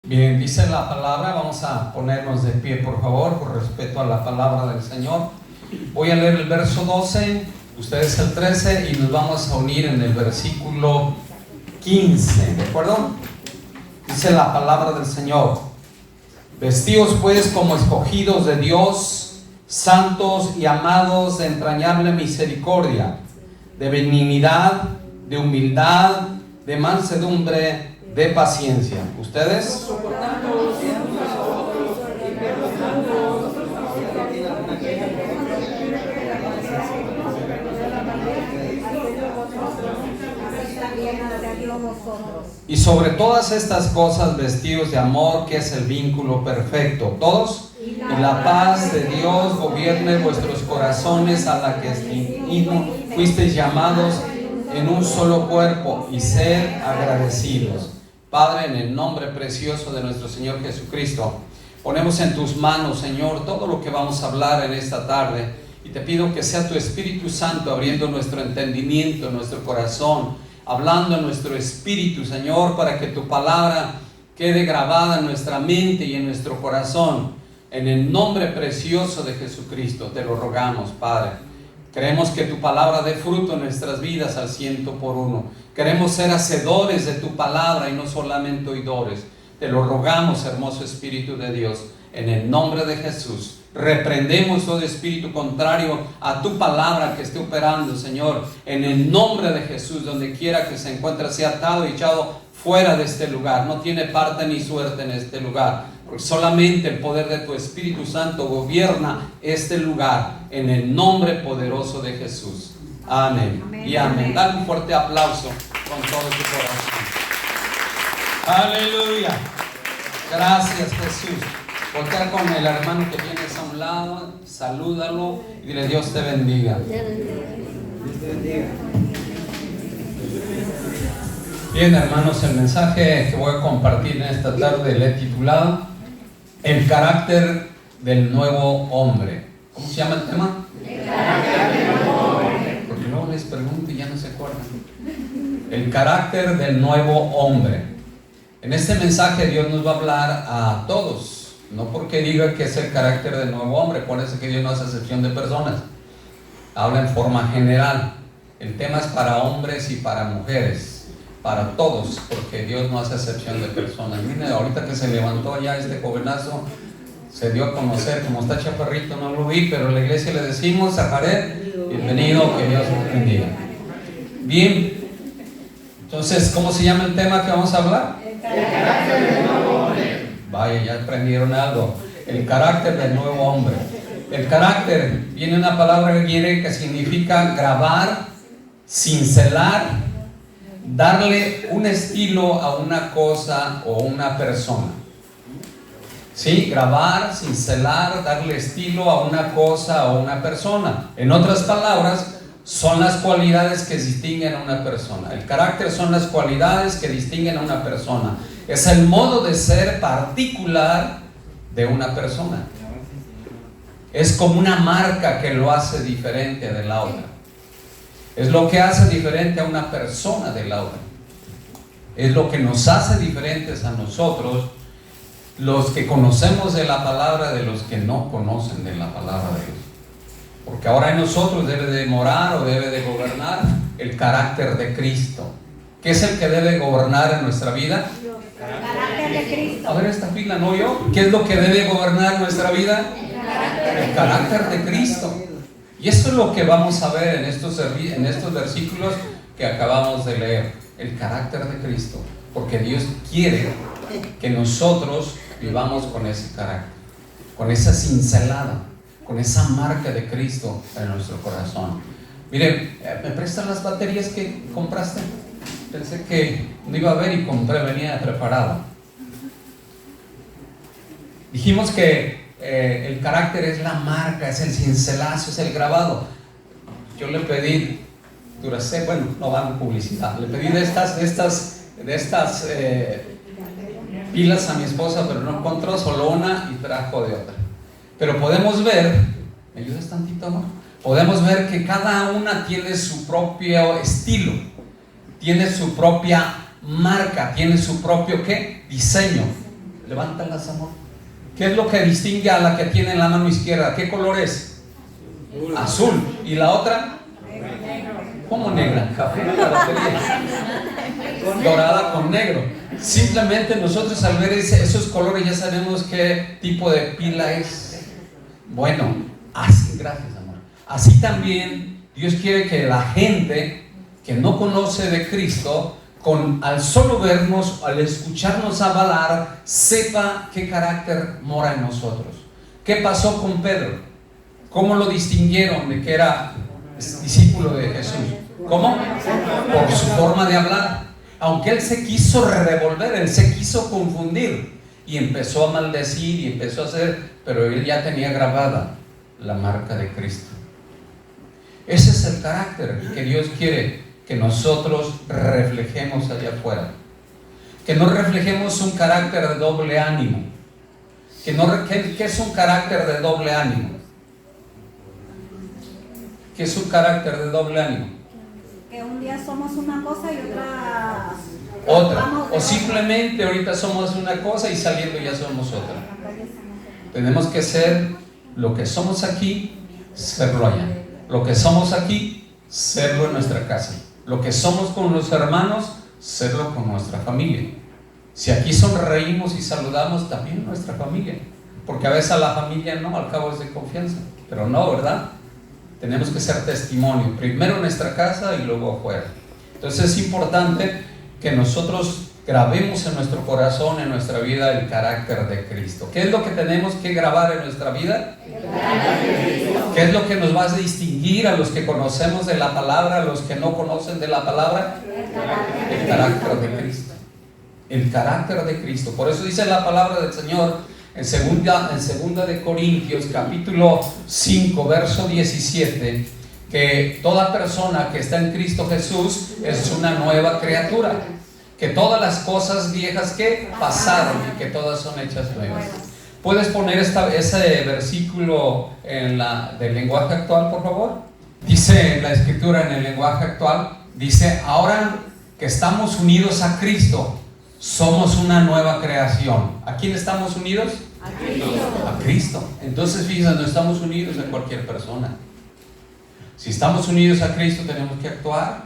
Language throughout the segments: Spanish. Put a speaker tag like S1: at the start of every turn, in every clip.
S1: Bien, dice la palabra, vamos a ponernos de pie por favor, por respeto a la palabra del Señor. Voy a leer el verso 12, ustedes el 13 y nos vamos a unir en el versículo 15, ¿de acuerdo? Dice la palabra del Señor: vestíos pues como escogidos de Dios, santos y amados, de entrañable misericordia, de benignidad, de humildad, de mansedumbre, de paciencia. ¿Ustedes? Y sobre todas estas cosas vestidos de amor, que es el vínculo perfecto. ¿Todos? Y la paz de Dios gobierne vuestros corazones, a la que fuisteis llamados en un solo cuerpo, y sed agradecidos. Padre, en el nombre precioso de nuestro Señor Jesucristo, ponemos en tus manos, Señor, todo lo que vamos a hablar en esta tarde, y te pido que sea tu Espíritu Santo abriendo nuestro entendimiento, nuestro corazón, hablando en nuestro espíritu, Señor, para que tu palabra quede grabada en nuestra mente y en nuestro corazón. En el nombre precioso de Jesucristo te lo rogamos, Padre. Queremos que tu palabra dé fruto en nuestras vidas al 100%. Queremos ser hacedores de tu palabra y no solamente oidores. Te lo rogamos, hermoso Espíritu de Dios, en el nombre de Jesús. Reprendemos todo espíritu contrario a tu palabra que esté operando, Señor, en el nombre de Jesús. Donde quiera que se encuentre, sea atado y echado fuera de este lugar. No tiene parte ni suerte en este lugar, porque solamente el poder de tu Espíritu Santo gobierna este lugar, en el nombre poderoso de Jesús. Amén, amén y amén. Dale un fuerte aplauso con todo tu corazón. Aleluya. Gracias, Jesús. Voltea con el hermano que tienes a un lado, salúdalo y dile: Dios te bendiga. Bien, hermanos, el mensaje que voy a compartir en esta tarde le he titulado El carácter del nuevo hombre. ¿Cómo se llama el tema? El carácter del nuevo hombre. Porque luego les pregunto y ya no se acuerdan. El carácter del nuevo hombre. En este mensaje Dios nos va a hablar a todos. No porque diga que es el carácter del nuevo hombre, por eso que Dios no hace excepción de personas. Habla en forma general. El tema es para hombres y para mujeres, para todos, porque Dios no hace excepción de personas. Miren, ahorita que se levantó ya este jovenazo, se dio a conocer, como está chaparrito, no lo vi, pero en la iglesia le decimos: a Jared, bienvenido, que Dios te bendiga. Bien, entonces, ¿cómo se llama el tema que vamos a hablar? El carácter del nuevo hombre. Vaya, ya aprendieron algo. El carácter del nuevo hombre. El carácter viene una palabra griega que significa grabar, cincelar, darle un estilo a una cosa o una persona. ¿Sí? Grabar, cincelar, darle estilo a una cosa o una persona. En otras palabras, son las cualidades que distinguen a una persona. El carácter son las cualidades que distinguen a una persona. Es el modo de ser particular de una persona. Es como una marca que lo hace diferente de la otra. Es lo que hace diferente a una persona de la otra. Es lo que nos hace diferentes a nosotros, los que conocemos de la palabra, de los que no conocen de la palabra de Dios. Porque ahora en nosotros debe de morar o debe de gobernar el carácter de Cristo. ¿Qué es el que debe gobernar en nuestra vida?
S2: El carácter de Cristo.
S1: A ver, esta fila no yo. ¿Qué es lo que debe gobernar nuestra vida? El carácter de Cristo. Y esto es lo que vamos a ver en estos versículos que acabamos de leer. El carácter de Cristo. Porque Dios quiere que nosotros vivamos con ese carácter, con esa cincelada, con esa marca de Cristo en nuestro corazón. Miren, ¿me prestan las baterías que compraste? Pensé que no iba a ver y compré, venía preparado. Dijimos que el carácter es la marca, es el cincelazo, es el grabado. Yo le pedí Duracell, bueno, no van publicidad, le pedí de estas pilas a mi esposa, pero no encontró, solo una y trajo de otra. Pero podemos ver, ¿me ayudas tantito, amor? Podemos ver que cada una tiene su propio estilo, tiene su propia marca, tiene su propio ¿qué? Diseño. Levántalas, amor. ¿Qué es lo que distingue a la que tiene en la mano izquierda? ¿Qué color es? Azul. ¿Y la otra? ¿Cómo negra? Café, dorada con negro. Simplemente nosotros al ver esos colores ya sabemos qué tipo de pila es. Bueno, así, gracias, amor. Así también Dios quiere que la gente que no conoce de Cristo, al solo vernos, al escucharnos hablar, sepa qué carácter mora en nosotros. ¿Qué pasó con Pedro? ¿Cómo lo distinguieron de que era discípulo de Jesús? ¿Cómo? Por su forma de hablar. Aunque él se quiso revolver, él se quiso confundir y empezó a maldecir y empezó a hacer, pero él ya tenía grabada la marca de Cristo. Ese es el carácter que Dios quiere que nosotros reflejemos allá afuera. Que no reflejemos un carácter de doble ánimo. ¿Qué es un carácter de doble ánimo? ¿Qué es un carácter de doble ánimo?
S2: Que un día somos una cosa y otra. O
S1: simplemente ahorita somos una cosa y saliendo ya somos otra. Tenemos que ser lo que somos aquí, serlo allá. Lo que somos aquí, serlo en nuestra casa. Lo que somos con los hermanos, serlo con nuestra familia. Si aquí sonreímos y saludamos, también nuestra familia. Porque a veces a la familia no, al cabo es de confianza. Pero no, ¿verdad? Tenemos que ser testimonio, primero en nuestra casa y luego afuera. Entonces es importante que nosotros grabemos en nuestro corazón, en nuestra vida, el carácter de Cristo. ¿Qué es lo que tenemos que grabar en nuestra vida? El carácter de Cristo. ¿Qué es lo que nos va a distinguir a los que conocemos de la palabra, a los que no conocen de la palabra? El carácter de Cristo. El carácter de Cristo. Por eso dice la palabra del Señor en segunda de Corintios capítulo 5 verso 17, que toda persona que está en Cristo Jesús es una nueva criatura, que todas las cosas viejas que pasaron y que todas son hechas nuevas. ¿Puedes poner ese versículo del lenguaje actual, por favor? Dice la escritura en el lenguaje actual, dice: ahora que estamos unidos a Cristo, somos una nueva creación. ¿A quién estamos unidos? A Cristo. A Cristo. Entonces, fíjense, no estamos unidos a cualquier persona. Si estamos unidos a Cristo, tenemos que actuar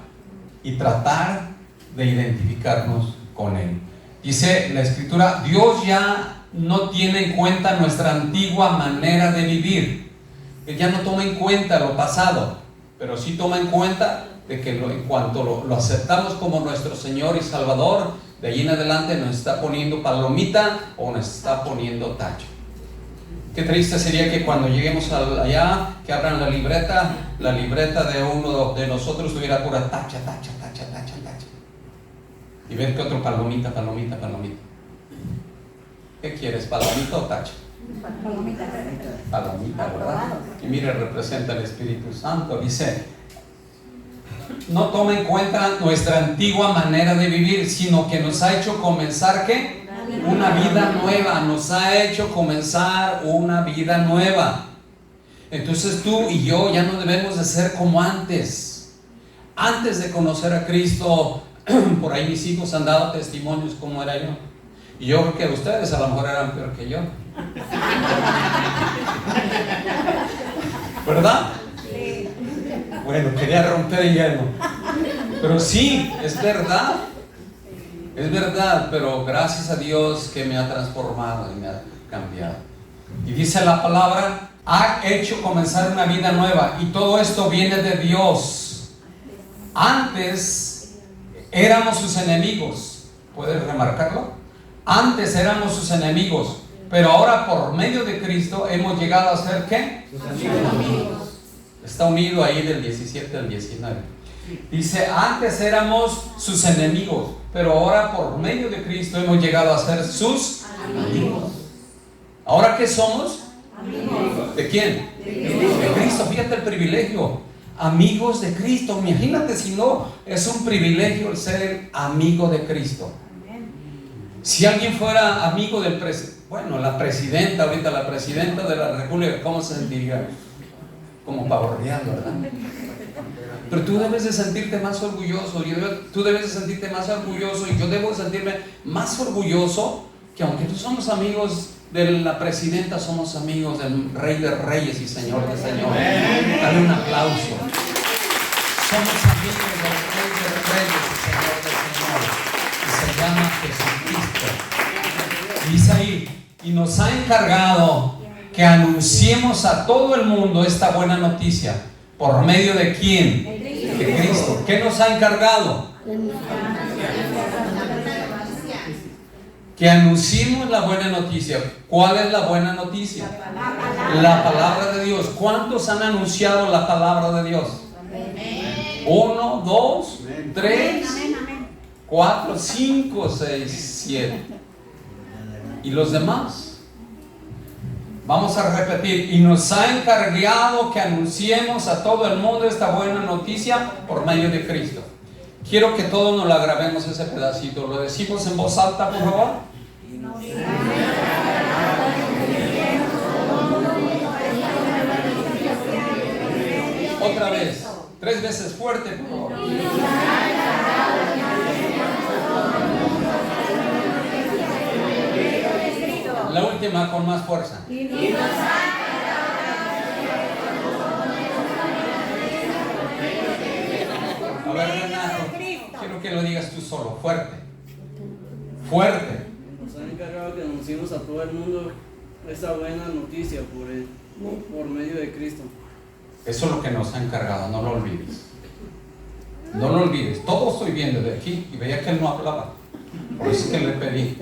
S1: y tratar de identificarnos con Él. Dice la escritura: Dios ya no tiene en cuenta nuestra antigua manera de vivir. Él ya no toma en cuenta lo pasado, pero sí toma en cuenta de que en cuanto lo aceptamos como nuestro Señor y Salvador, de allí en adelante nos está poniendo palomita o nos está poniendo tacho. Qué triste sería que cuando lleguemos allá, que abran la libreta de uno de nosotros tuviera pura tacha. Y ver que otro palomita. ¿Qué quieres, palomita o tacha? Palomita, ¿verdad? Y mire, representa el Espíritu Santo. Dice: no toma en cuenta nuestra antigua manera de vivir, sino que nos ha hecho comenzar ¿qué? Una vida nueva. Nos ha hecho comenzar una vida nueva. Entonces tú y yo ya no debemos de ser como antes. Antes de conocer a Cristo, por ahí mis hijos han dado testimonios como era yo. Y yo creo que ustedes a lo mejor eran peor que yo. ¿Verdad? Bueno, quería romper el hielo. Pero sí, es verdad. Es verdad, pero gracias a Dios que me ha transformado y me ha cambiado. Y dice la palabra: ha hecho comenzar una vida nueva. Y todo esto viene de Dios. Antes éramos sus enemigos. ¿Puedes remarcarlo? Antes éramos sus enemigos, pero ahora por medio de Cristo hemos llegado a ser ¿qué? Sus amigos. Está unido ahí del 17 al 19. Dice: antes éramos sus enemigos, pero ahora por medio de Cristo hemos llegado a ser sus amigos. ¿Ahora qué somos? Amigos. ¿De quién? De Cristo. Fíjate el privilegio. Amigos de Cristo. Imagínate si no es un privilegio el ser amigo de Cristo. Si alguien fuera amigo del presidente, la presidenta de la República, ¿cómo se sentiría? Como pavo real, ¿verdad? Pero tú debes de sentirte más orgulloso, tú debes de sentirte más orgulloso, y yo debo de sentirme más orgulloso que aunque no somos amigos de la presidenta, somos amigos del Rey de Reyes y Señor de Señores. Dale un aplauso. Somos amigos del Rey de Reyes y Señor de Señores, y se llama Jesucristo. Dice ahí, y nos ha encargado que anunciemos a todo el mundo esta buena noticia. ¿Por medio de quién? De Cristo. ¿Qué nos ha encargado? Que anunciemos la buena noticia. ¿Cuál es la buena noticia? La palabra de Dios. ¿Cuántos han anunciado la palabra de Dios? 1, 2, 3, 4, 5, 6, 7. ¿Y los demás? Vamos a repetir. Y nos ha encargado que anunciemos a todo el mundo esta buena noticia por medio de Cristo. Quiero que todos nos la grabemos ese pedacito. Lo decimos en voz alta, por favor. Otra vez, 3 veces fuerte, por favor. La última con más fuerza. A ver, Renato, quiero que lo digas tú solo, fuerte. Fuerte.
S3: Nos han encargado que anunciemos a todo el mundo esta buena noticia por medio de Cristo.
S1: Eso es lo que nos ha encargado, no lo olvides. No lo olvides. Todo estoy viendo de aquí y veía que él no hablaba. Por eso es que le pedí.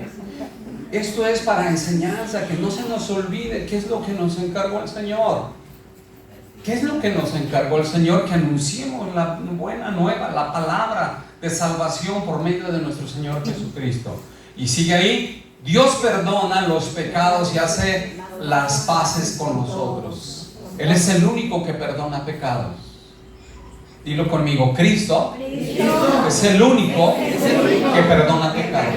S1: Esto es para enseñanza, que no se nos olvide qué es lo que nos encargó el Señor. ¿Qué es lo que nos encargó el Señor? Que anunciemos la buena nueva, la palabra de salvación por medio de nuestro Señor Jesucristo. Y sigue ahí, Dios perdona los pecados y hace las paces con nosotros. Él es el único que perdona pecados. Dilo conmigo, Cristo es el único que perdona pecados.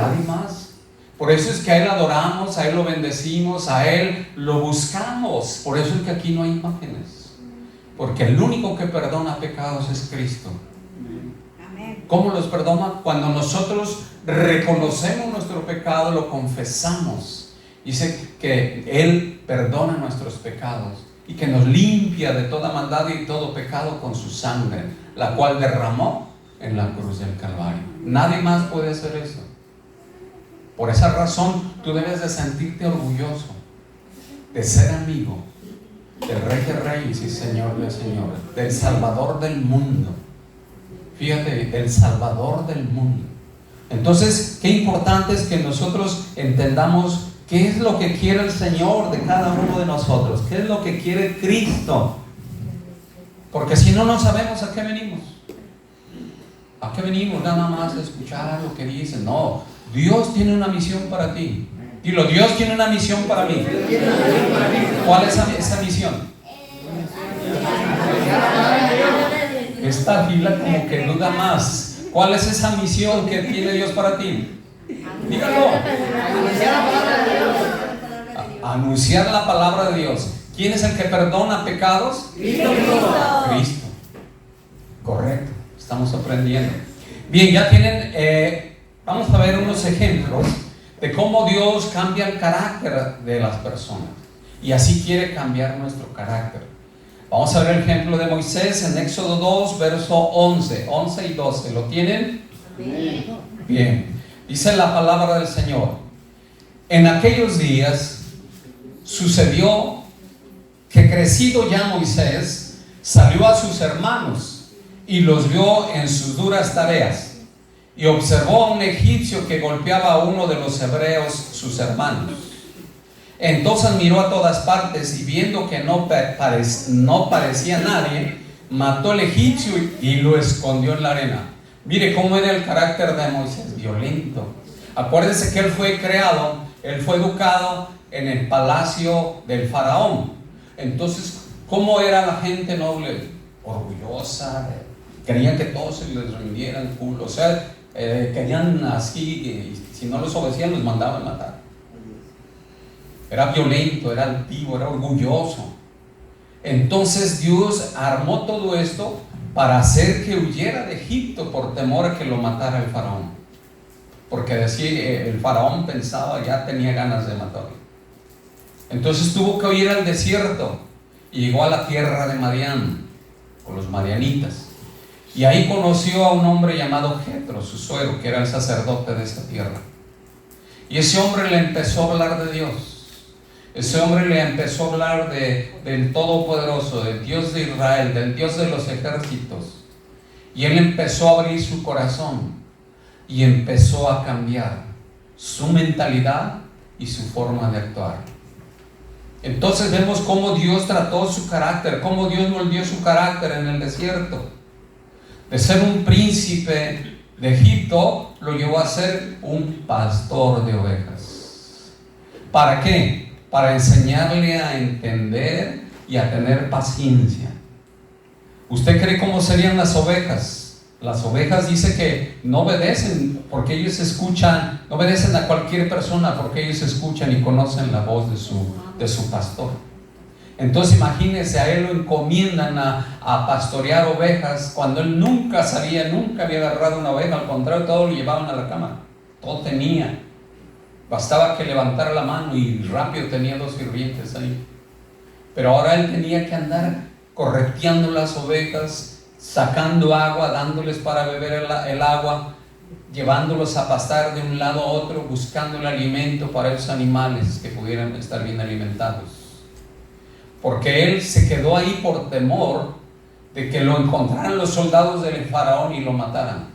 S1: Nadie más. Por eso es que a Él adoramos, a Él lo bendecimos, a Él lo buscamos. Por eso es que aquí no hay imágenes. Porque el único que perdona pecados es Cristo. ¿Cómo los perdona? Cuando nosotros reconocemos nuestro pecado, lo confesamos. Dice que Él perdona nuestros pecados y que nos limpia de toda maldad y todo pecado con su sangre, la cual derramó en la cruz del Calvario. Nadie más puede hacer eso. Por esa razón, tú debes de sentirte orgulloso de ser amigo del Rey de Reyes y Señor de Señores, del Salvador del mundo. Fíjate, el Salvador del mundo. Entonces, qué importante es que nosotros entendamos qué es lo que quiere el Señor de cada uno de nosotros, qué es lo que quiere Cristo. Porque si no, no sabemos a qué venimos. ¿A qué venimos? Nada más a escuchar lo que dicen. No, Dios tiene una misión para ti. Dilo, Dios tiene una misión para mí. ¿Cuál es esa misión? Esta fila como que duda más. ¿Cuál es esa misión que tiene Dios para ti? Dígalo. Anunciar la palabra de Dios. ¿Quién es el que perdona pecados?
S2: Cristo.
S1: Cristo. Correcto. Estamos aprendiendo. Bien, ya tienen... vamos a ver unos ejemplos de cómo Dios cambia el carácter de las personas y así quiere cambiar nuestro carácter. Vamos a ver el ejemplo de Moisés en Éxodo 2, verso 11 y 12. ¿Lo tienen? Bien. Dice la palabra del Señor: en aquellos días sucedió que, crecido ya Moisés, salió a sus hermanos y los vio en sus duras tareas. Y observó a un egipcio que golpeaba a uno de los hebreos, sus hermanos. Entonces miró a todas partes y viendo que no parecía nadie, mató al egipcio y lo escondió en la arena. Mire cómo era el carácter de Moisés, violento. Acuérdense que él fue creado, él fue educado en el palacio del faraón. Entonces, ¿cómo era la gente noble? Orgullosa, querían que todos se les rindieran culo, o sea, querían así, y si no los obedecían los mandaban matar. Era violento, era altivo, era orgulloso. Entonces Dios armó todo esto para hacer que huyera de Egipto por temor a que lo matara el faraón. porque decía, el faraón pensaba, ya tenía ganas de matarlo. Entonces tuvo que ir al desierto y llegó a la tierra de Madián, con los madianitas. Y ahí conoció a un hombre llamado Jetro, su suegro, que era el sacerdote de esta tierra. Y ese hombre le empezó a hablar de Dios. Ese hombre le empezó a hablar del Todopoderoso, del Dios de Israel, del Dios de los ejércitos. Y él empezó a abrir su corazón y empezó a cambiar su mentalidad y su forma de actuar. Entonces vemos cómo Dios trató su carácter, cómo Dios moldeó su carácter en el desierto. De ser un príncipe de Egipto, lo llevó a ser un pastor de ovejas. ¿Para qué? Para enseñarle a entender y a tener paciencia. ¿Usted cree cómo serían las ovejas? Las ovejas dice que no obedecen porque ellos escuchan, no obedecen a cualquier persona porque ellos escuchan y conocen la voz de su pastor. Entonces imagínense, a él lo encomiendan a pastorear ovejas cuando él nunca sabía, nunca había agarrado una oveja, al contrario, todo lo llevaban a la cama, todo tenía. Bastaba que levantara la mano y rápido tenía 2 sirvientes ahí. Pero ahora él tenía que andar correteando las ovejas, sacando agua, dándoles para beber el agua, llevándolos a pastar de un lado a otro, buscando el alimento para esos animales que pudieran estar bien alimentados. Porque él se quedó ahí por temor de que lo encontraran los soldados del faraón y lo mataran.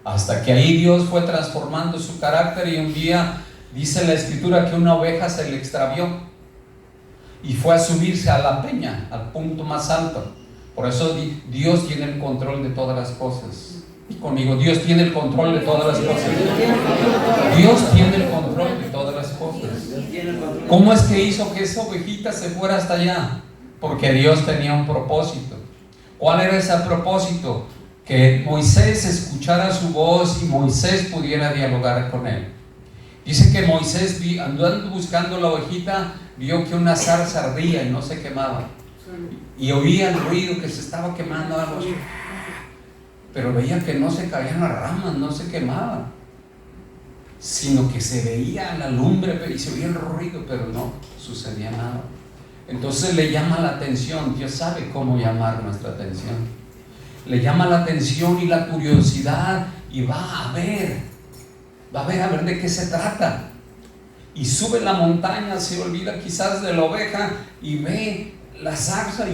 S1: Hasta que ahí Dios fue transformando su carácter, y un día dice la escritura que una oveja se le extravió y fue a subirse a la peña, al punto más alto. Por eso Dios tiene el control de todas las cosas. Y conmigo, Dios tiene el control de todas las cosas. Dios tiene el control de todas las cosas. ¿Cómo es que hizo que esa ovejita se fuera hasta allá? Porque Dios tenía un propósito. ¿Cuál era ese propósito? Que Moisés escuchara su voz y Moisés pudiera dialogar con él. Dice que Moisés, andando buscando la ovejita, vio que una zarza ardía y no se quemaba. Y oía el ruido que se estaba quemando algo, pero veía que no se caían las ramas, no se quemaban, sino que se veía la lumbre y se oía el ruido, pero no sucedía nada. Entonces le llama la atención. Dios sabe cómo llamar nuestra atención. Le llama la atención y la curiosidad, y va a ver de qué se trata. Y sube la montaña, se olvida quizás de la oveja y ve la zarza,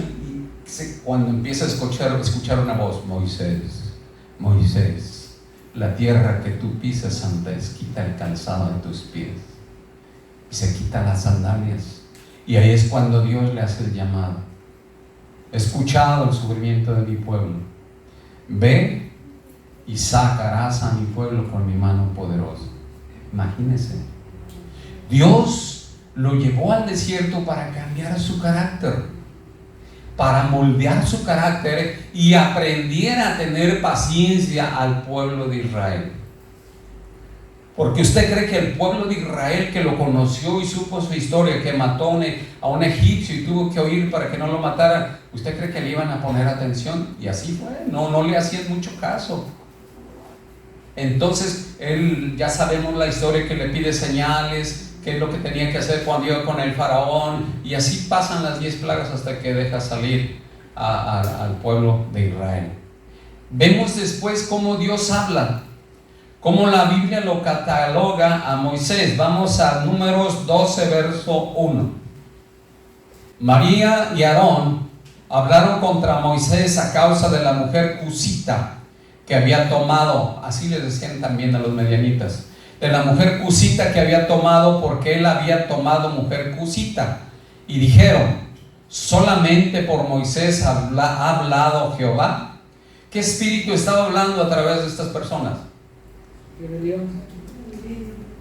S1: cuando empieza a escuchar una voz: Moisés, Moisés, la tierra que tú pisas, santa es, quita el calzado de tus pies. Y se quita las sandalias. Y ahí es cuando Dios le hace el llamado: he escuchado el sufrimiento de mi pueblo, ve y sacarás a mi pueblo con mi mano poderosa. Imagínense, Dios lo llevó al desierto para cambiar su carácter, para moldear su carácter y aprendiera a tener paciencia al pueblo de Israel. Porque usted cree que el pueblo de Israel, que lo conoció y supo su historia, que mató a un egipcio y tuvo que huir para que no lo mataran, ¿usted cree que le iban a poner atención? Y así fue, no le hacían mucho caso. Entonces él, ya sabemos la historia, que le pide señales, qué es lo que tenía que hacer cuando iba con el faraón, y así pasan las 10 plagas hasta que deja salir al pueblo de Israel. Vemos después cómo Dios habla, cómo la Biblia lo cataloga a Moisés. Vamos a Números 12, verso 1. María y Aarón hablaron contra Moisés a causa de la mujer cusita que había tomado, así les decían también a los medianitas, de la mujer cusita que había tomado, porque él había tomado mujer cusita. Y dijeron: solamente por Moisés ha hablado Jehová. ¿Qué espíritu estaba hablando a través de estas personas?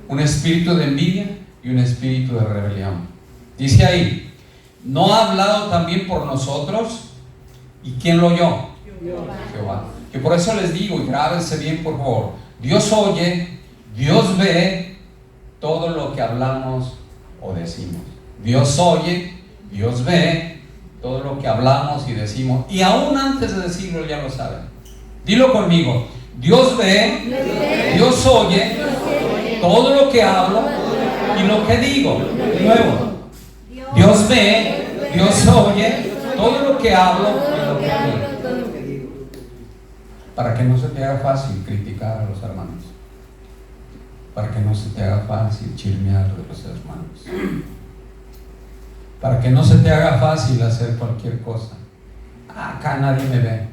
S1: Un espíritu de envidia y un espíritu de rebelión. Dice ahí: ¿no ha hablado también por nosotros? ¿Y quién lo oyó? Jehová. Y por eso les digo, y grábense bien por favor, Dios oye, Dios ve todo lo que hablamos o decimos. Dios oye, Dios ve todo lo que hablamos y decimos, y aún antes de decirlo ya lo saben. Dilo conmigo: Dios ve, Dios oye todo lo que hablo y lo que digo. De nuevo, Dios ve, Dios oye todo lo que hablo y lo que digo. Para que no se te haga fácil criticar a los hermanos, para que no se te haga fácil chismear de los hermanos, para que no se te haga fácil hacer cualquier cosa. Acá nadie me ve.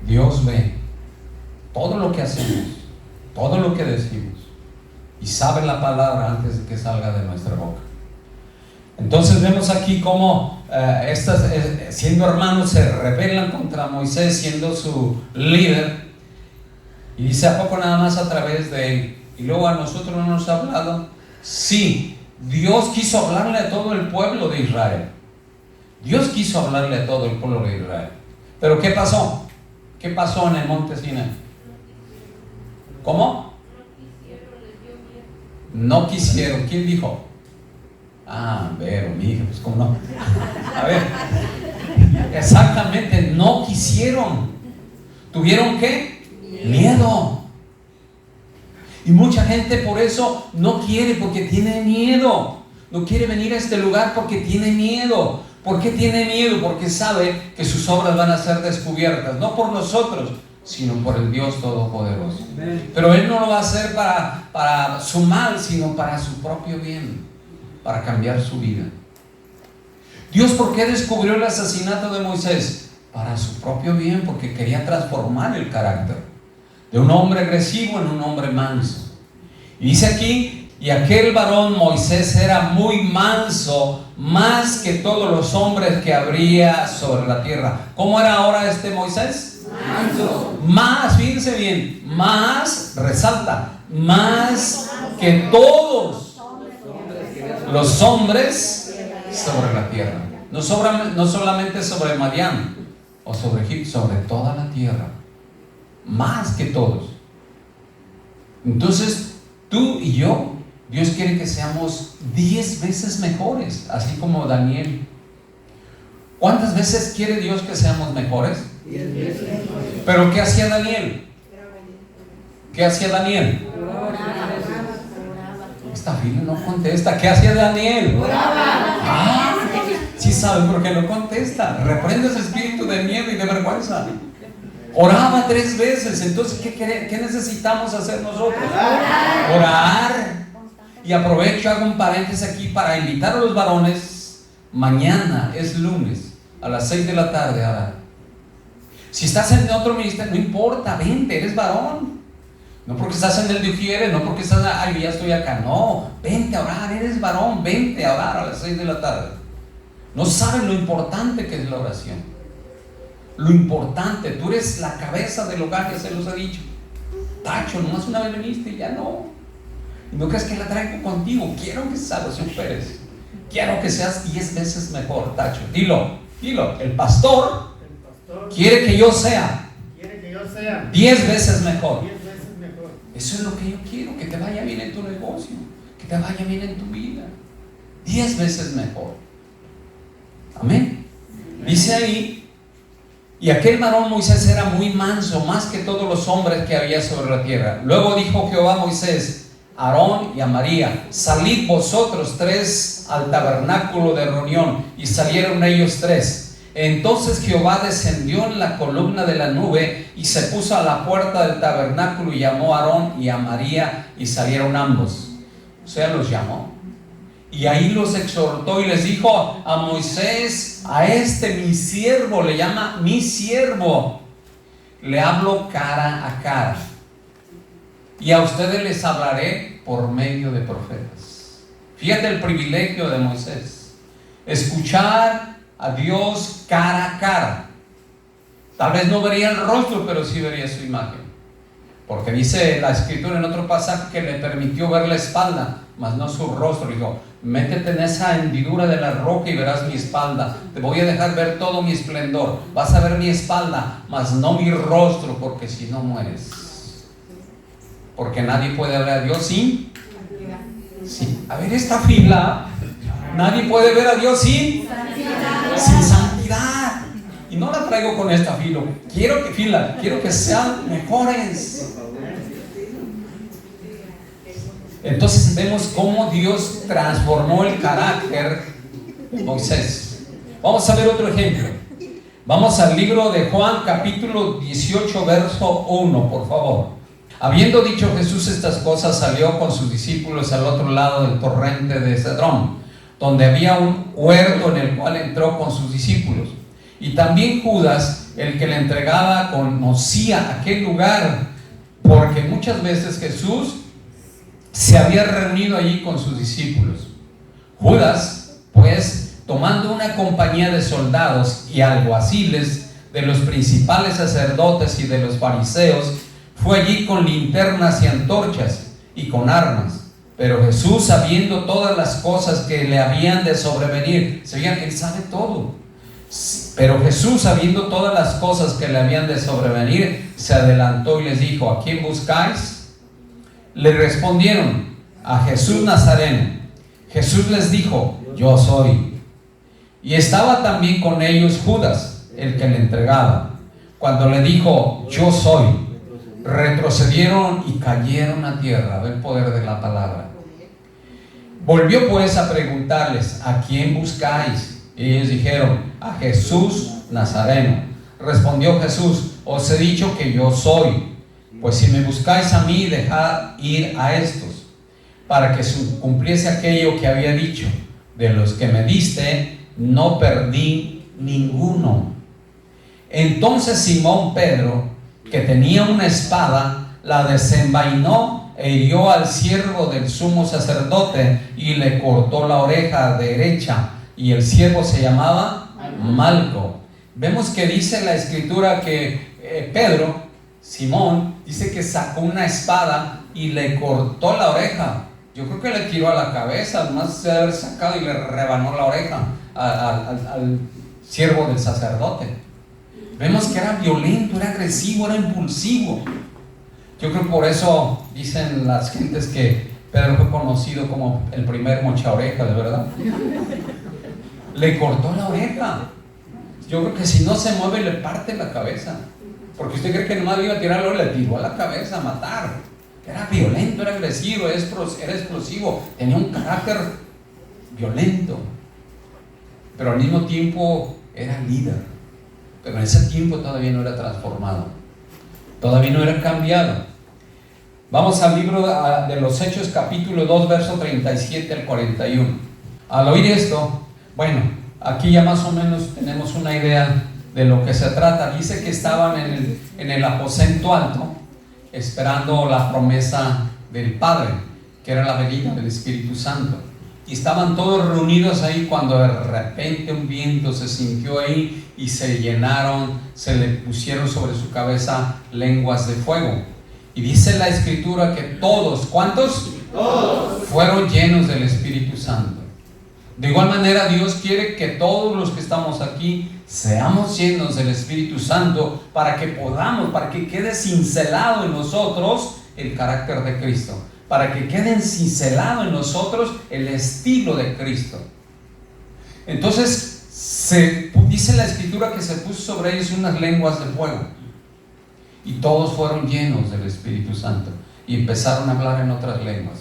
S1: Dios ve todo lo que hacemos, todo lo que decimos, y sabe la palabra antes de que salga de nuestra boca. Entonces vemos aquí cómo siendo hermanos se rebelan contra Moisés, siendo su líder, y dice: ¿a poco nada más a través de él? Y luego a nosotros no nos ha hablado. Sí, Dios quiso hablarle a todo el pueblo de Israel. Dios quiso hablarle a todo el pueblo de Israel. Pero ¿qué pasó? ¿Qué pasó en el monte Sinai? ¿Cómo? No quisieron. ¿Quién dijo? Vero, mi hija, pues cómo no. A ver, exactamente, no quisieron. ¿Tuvieron qué? Miedo. Y mucha gente por eso no quiere, porque tiene miedo. No quiere venir a este lugar porque tiene miedo. ¿Por qué tiene miedo? Porque sabe que sus obras van a ser descubiertas, no por nosotros, sino por el Dios Todopoderoso. Pero Él no lo va a hacer para su mal, sino para su propio bien, para cambiar su vida. Dios, ¿por qué descubrió el asesinato de Moisés? Para su propio bien, porque quería transformar el carácter de un hombre agresivo en un hombre manso. Y dice aquí: y aquel varón Moisés era muy manso, más que todos los hombres que habría sobre la tierra. ¿Cómo era ahora este Moisés? Manso. Más, fíjense bien, más, resalta, más que todos los hombres sobre la tierra. No solamente sobre Madián o sobre Egipto, sobre toda la tierra. Más que todos. Entonces, tú y yo, Dios quiere que seamos 10 veces mejores, así como Daniel. ¿Cuántas veces quiere Dios que seamos mejores?
S3: 10 veces.
S1: ¿Pero qué hacía Daniel? ¿Qué hacía Daniel? Esta fila no contesta. ¿Qué hacía Daniel? Sí saben por qué no contesta. Reprende ese espíritu de miedo y de vergüenza. Oraba 3 veces. Entonces, ¿qué necesitamos hacer nosotros? Orar. Y aprovecho, hago un paréntesis aquí para invitar a los varones. Mañana es lunes a las 6 de la tarde a orar. Si estás en otro ministerio, no importa, vente, eres varón. No porque estás en el de Ujieres, no porque estás, ya estoy acá. No, vente a orar, eres varón, vente a orar a las 6 de la tarde. No saben lo importante que es la oración. Lo importante, tú eres la cabeza del hogar, ya se los he dicho. Tacho, nomás una vez viniste y ya no. Y no crees que la traigo contigo. Quiero que superes. Quiero que seas 10 veces mejor, Tacho. Dilo. El pastor quiere que yo sea 10 veces mejor. Eso es lo que yo quiero, que te vaya bien en tu negocio, que te vaya bien en tu vida. 10 veces mejor. Amén. Dice ahí: y aquel varón Moisés era muy manso, más que todos los hombres que había sobre la tierra. Luego dijo Jehová a Moisés, a Aarón y a María: salid vosotros 3 al tabernáculo de reunión. Y salieron ellos 3. Entonces Jehová descendió en la columna de la nube y se puso a la puerta del tabernáculo y llamó a Aarón y a María, y salieron ambos. O sea, los llamó. Y ahí los exhortó y les dijo a Moisés: a mi siervo, le llama mi siervo, le hablo cara a cara, y a ustedes les hablaré por medio de profetas. Fíjate el privilegio de Moisés: escuchar a Dios cara a cara. Tal vez no vería el rostro, pero sí vería su imagen, porque dice la escritura en otro pasaje que le permitió ver la espalda, mas no su rostro. Dijo: métete en esa hendidura de la roca y verás mi espalda. Te voy a dejar ver todo mi esplendor. Vas a ver mi espalda, mas no mi rostro, porque si no mueres. Porque nadie puede ver a Dios sin. A ver esta fila. Nadie puede ver a Dios sin santidad. Y no la traigo con esta quiero que sean mejores. Entonces vemos cómo Dios transformó el carácter de Moisés. Vamos a ver otro ejemplo. Vamos al libro de Juan, capítulo 18, verso 1, por favor. Habiendo dicho Jesús estas cosas, salió con sus discípulos al otro lado del torrente de Cedrón, donde había un huerto en el cual entró con sus discípulos. Y también Judas, el que le entregaba, conocía aquel lugar, porque muchas veces Jesús se había reunido allí con sus discípulos. Judas, pues, tomando una compañía de soldados y alguaciles de los principales sacerdotes y de los fariseos, fue allí con linternas y antorchas y con armas. Pero Jesús, sabiendo todas las cosas que le habían de sobrevenir, sabían que Él sabe todo. Pero Jesús, sabiendo todas las cosas que le habían de sobrevenir, se adelantó y les dijo: ¿a quién buscáis? Le respondieron: a Jesús Nazareno. Jesús les dijo: yo soy. Y estaba también con ellos Judas, el que le entregaba. Cuando le dijo: yo soy, retrocedieron y cayeron a tierra. Ve el poder de la palabra. Volvió pues a preguntarles: ¿a quién buscáis? Y ellos dijeron: a Jesús Nazareno. Respondió Jesús: os he dicho que yo soy. Pues si me buscáis a mí, dejad ir a estos, para que cumpliese aquello que había dicho: de los que me diste, no perdí ninguno. Entonces Simón Pedro, que tenía una espada, la desenvainó e hirió al siervo del sumo sacerdote y le cortó la oreja derecha, y el siervo se llamaba Malco. Vemos que dice la escritura que Pedro, Simón, dice que sacó una espada y le cortó la oreja. Yo creo que le tiró a la cabeza, además de haber sacado, y le rebanó la oreja al siervo del sacerdote. Vemos que era violento, era agresivo, era impulsivo. Yo creo que por eso dicen las gentes que Pedro fue conocido como el primer mochaorejas, de verdad. Le cortó la oreja. Yo creo que si no se mueve le parte la cabeza. Porque usted cree que nomás le iba a tirar, luego le tiró a la cabeza a matar. Era violento, era agresivo, era explosivo, tenía un carácter violento. Pero al mismo tiempo era líder. Pero en ese tiempo todavía no era transformado, todavía no era cambiado. Vamos al libro de los Hechos, capítulo 2, verso 37 al 41. Al oír esto, bueno, aquí ya más o menos tenemos una idea de lo que se trata. Dice que estaban en el aposento alto, esperando la promesa del Padre, que era la venida del Espíritu Santo. Y estaban todos reunidos ahí cuando de repente un viento se sintió ahí y se llenaron, se le pusieron sobre su cabeza lenguas de fuego. Y dice la escritura que todos, ¿cuántos? Todos fueron llenos del Espíritu Santo. De igual manera, Dios quiere que todos los que estamos aquí seamos llenos del Espíritu Santo para que quede cincelado en nosotros el carácter de Cristo, para que quede cincelado en nosotros el estilo de Cristo. Entonces, dice la escritura que se puso sobre ellos unas lenguas de fuego y todos fueron llenos del Espíritu Santo y empezaron a hablar en otras lenguas.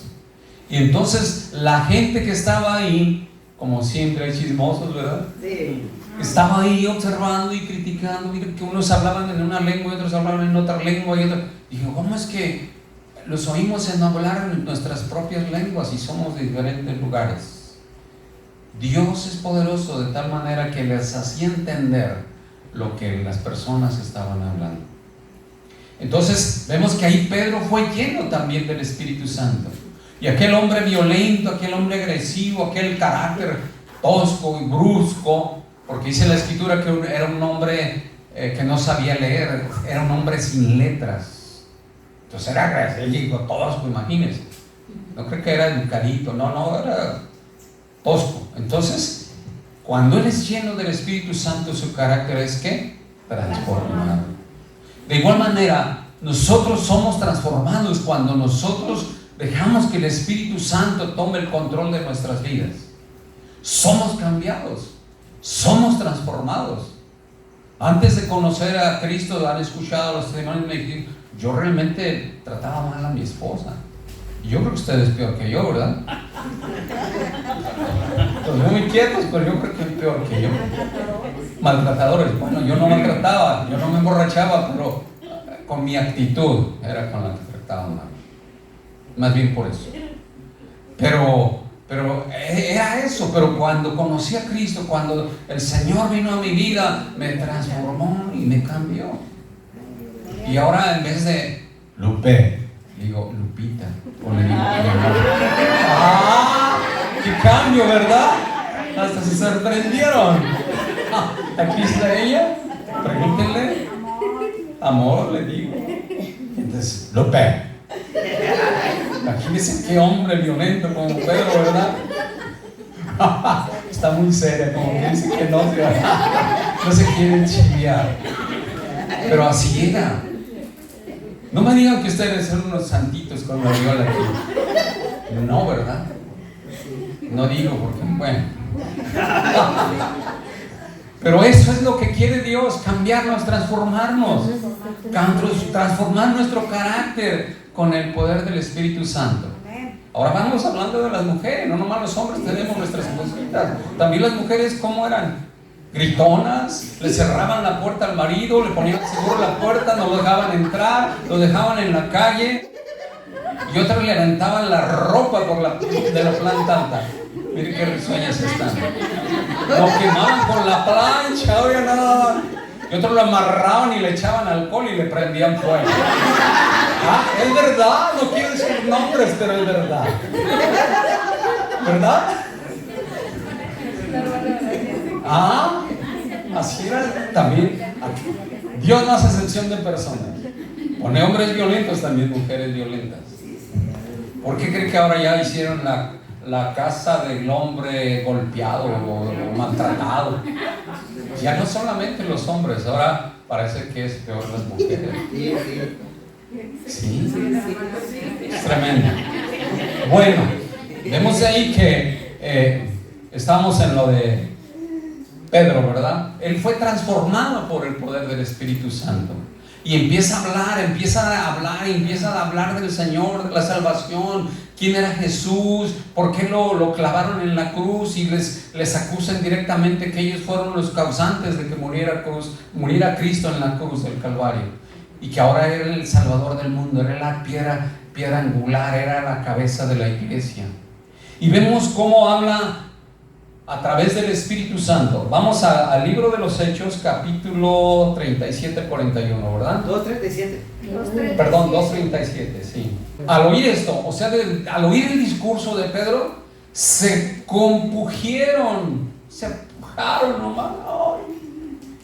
S1: Y entonces la gente que estaba ahí, como siempre hay chismosos, ¿verdad? Sí. Estaba ahí observando y criticando. Miren que unos hablaban en una lengua y otros hablaban en otra lengua. Dijo: ¿cómo es que los oímos en hablar en nuestras propias lenguas y somos de diferentes lugares? Dios es poderoso de tal manera que les hacía entender lo que las personas estaban hablando. Entonces vemos que ahí Pedro fue lleno también del Espíritu Santo. Y aquel hombre violento, aquel hombre agresivo, aquel carácter tosco y brusco, porque dice la escritura que era un hombre que no sabía leer, era un hombre sin letras. Entonces era agresivo, tosco, imagínense. No creo que era educadito, no, era tosco. Entonces, cuando él es lleno del Espíritu Santo, su carácter es ¿qué? Transformado. De igual manera, nosotros somos transformados cuando nosotros dejamos que el Espíritu Santo tome el control de nuestras vidas. Somos cambiados, somos transformados. Antes de conocer a Cristo, han escuchado los testimonios y me dijeron, yo realmente trataba mal a mi esposa. Y yo creo que usted es peor que yo, ¿verdad? Los veo muy quietos, pero yo creo que es peor que yo. Maltratadores. Bueno, yo no maltrataba, yo no me emborrachaba, pero con mi actitud era con la que trataba mal. Más bien por eso. Pero era eso. Pero cuando conocí a Cristo, cuando el Señor vino a mi vida, me transformó y me cambió. Y ahora en vez de Lupe, digo Lupita. ¡Ah! ¡Qué cambio, ¿verdad? Hasta se sorprendieron. Aquí está ella. Pregúntenle. Amor, le digo. Entonces, Lupe. Imagínense qué hombre violento como Pedro, ¿verdad? Está muy seria, como que dice que no se quiere chiviar. Pero así era. No me digan que ustedes son unos santitos con la viola aquí. No, ¿verdad? No digo porque, bueno. Pero eso es lo que quiere Dios, cambiarnos, transformarnos, transformar nuestro carácter con el poder del Espíritu Santo. Ahora vamos hablando de las mujeres, no nomás los hombres tenemos nuestras cositas. También las mujeres, ¿cómo eran? Gritonas, le cerraban la puerta al marido, le ponían seguro la puerta, no lo dejaban entrar, lo dejaban en la calle, y otras le aventaban la ropa de la planta alta. Miren qué risueñas están. Lo quemaban con la plancha, oigan nada. Y otros lo amarraban y le echaban alcohol y le prendían fuego. Ah, es verdad, no quiero decir nombres, pero es verdad. ¿Verdad? Ah, así era también. Dios no hace excepción de personas. Pone hombres violentos, también mujeres violentas. ¿Por qué cree que ahora ya hicieron la casa del hombre golpeado o maltratado? Ya no solamente los hombres, ahora parece que es peor las mujeres. Sí, es tremendo. Bueno, vemos ahí que estamos en lo de Pedro, ¿verdad? Él fue transformado por el poder del Espíritu Santo. Y empieza a hablar del Señor, de la salvación, quién era Jesús, por qué lo clavaron en la cruz, y les acusan directamente que ellos fueron los causantes de que muriera Cristo en la cruz del Calvario, y que ahora era el Salvador del mundo, era la piedra angular, era la cabeza de la iglesia. Y vemos cómo habla a través del Espíritu Santo. Vamos al libro de los Hechos, capítulo 37-41, ¿verdad?
S4: 2:37.
S1: Perdón, 2:37, sí. Al oír esto, o sea, al oír el discurso de Pedro, se compugieron, se empujaron nomás.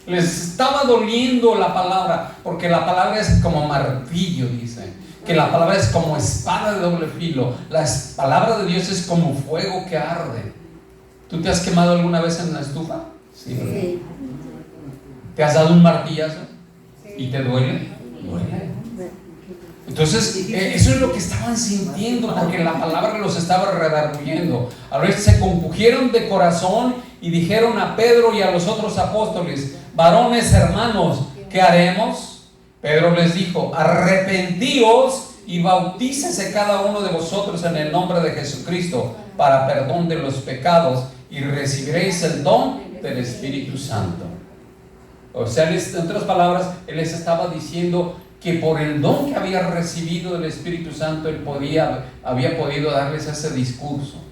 S1: Les estaba doliendo la palabra, porque la palabra es como martillo, dice. Que la palabra es como espada de doble filo. La palabra de Dios es como fuego que arde. ¿Tú te has quemado alguna vez en una estufa? Sí, ¿verdad? Sí. ¿Te has dado un martillazo? Sí. ¿Y te duele? Duele. Entonces, eso es lo que estaban sintiendo, porque la palabra los estaba redarguyendo. A ver, se compugieron de corazón y dijeron a Pedro y a los otros apóstoles: varones hermanos, ¿qué haremos? Pedro les dijo: arrepentíos y bautícese cada uno de vosotros en el nombre de Jesucristo para perdón de los pecados, y recibiréis el don del Espíritu Santo. O sea, en otras palabras, él les estaba diciendo que por el don que había recibido del Espíritu Santo, él había podido darles ese discurso.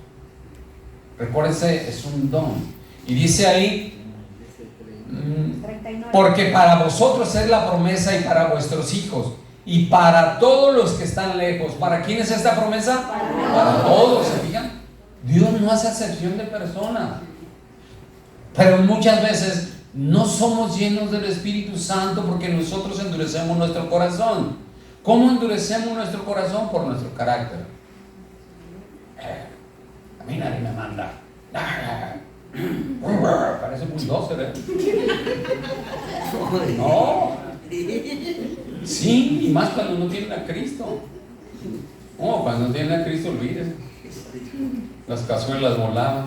S1: Recuérdense, es un don. Y dice ahí: porque para vosotros es la promesa, y para vuestros hijos, y para todos los que están lejos. ¿Para quién es esta promesa? Para todos, ¿se fijan? Dios no hace excepción de personas. Pero muchas veces no somos llenos del Espíritu Santo porque nosotros endurecemos nuestro corazón. ¿Cómo endurecemos nuestro corazón? Por nuestro carácter. A mí nadie me manda. Parece bulldozer, ¿eh? No. Sí, y más cuando no tienen a Cristo. Cuando no tienen a Cristo, olvídense. Las cazuelas volaban.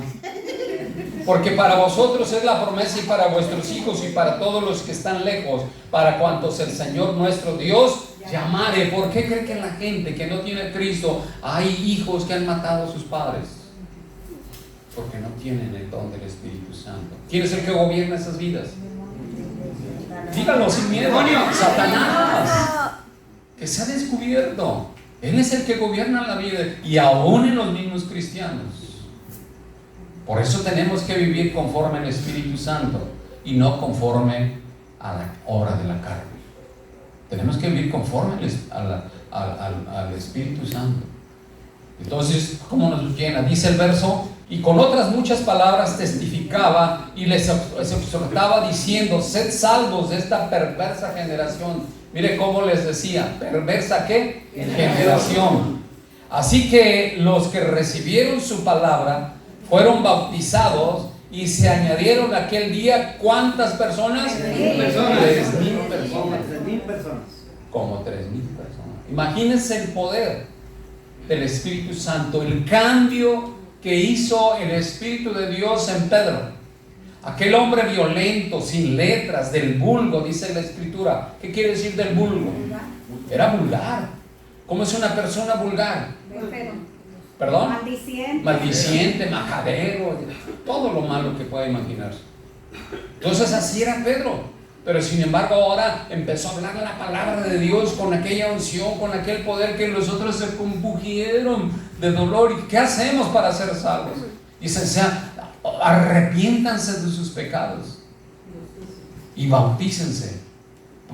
S1: Porque para vosotros es la promesa y para vuestros hijos y para todos los que están lejos, para cuantos el Señor nuestro Dios llamare. ¿Por qué cree que la gente que no tiene a Cristo, hay hijos que han matado a sus padres? Porque no tienen el don del Espíritu Santo. ¿Quién es el que gobierna esas vidas? Díganlo sin miedo. Satanás, que se ha descubierto. Él es el que gobierna la vida, y aún en los mismos cristianos. Por eso tenemos que vivir conforme al Espíritu Santo y no conforme a la obra de la carne. Tenemos que vivir conforme al Espíritu Santo. Entonces, ¿cómo nos llena? Dice el verso: y con otras muchas palabras testificaba y les exhortaba diciendo: sed salvos de esta perversa generación. Mire cómo les decía: perversa ¿qué? Generación. Así que los que recibieron su palabra fueron bautizados y se añadieron aquel día, ¿cuántas personas? 3,000 personas.
S4: 3,000 personas.
S1: Como 3,000 personas. Imagínense el poder del Espíritu Santo, el cambio que hizo el Espíritu de Dios en Pedro. Aquel hombre violento, sin letras, del vulgo, dice la Escritura. ¿Qué quiere decir del vulgo? Era vulgar. ¿Cómo es una persona vulgar? ¿Perdón? Maldiciente, majadero, todo lo malo que pueda imaginarse. Entonces así era Pedro. Pero sin embargo ahora empezó a hablar la palabra de Dios con aquella unción, con aquel poder, que los otros se compugieron de dolor. ¿Y qué hacemos para ser salvos? Dicen: arrepiéntanse de sus pecados y bautícense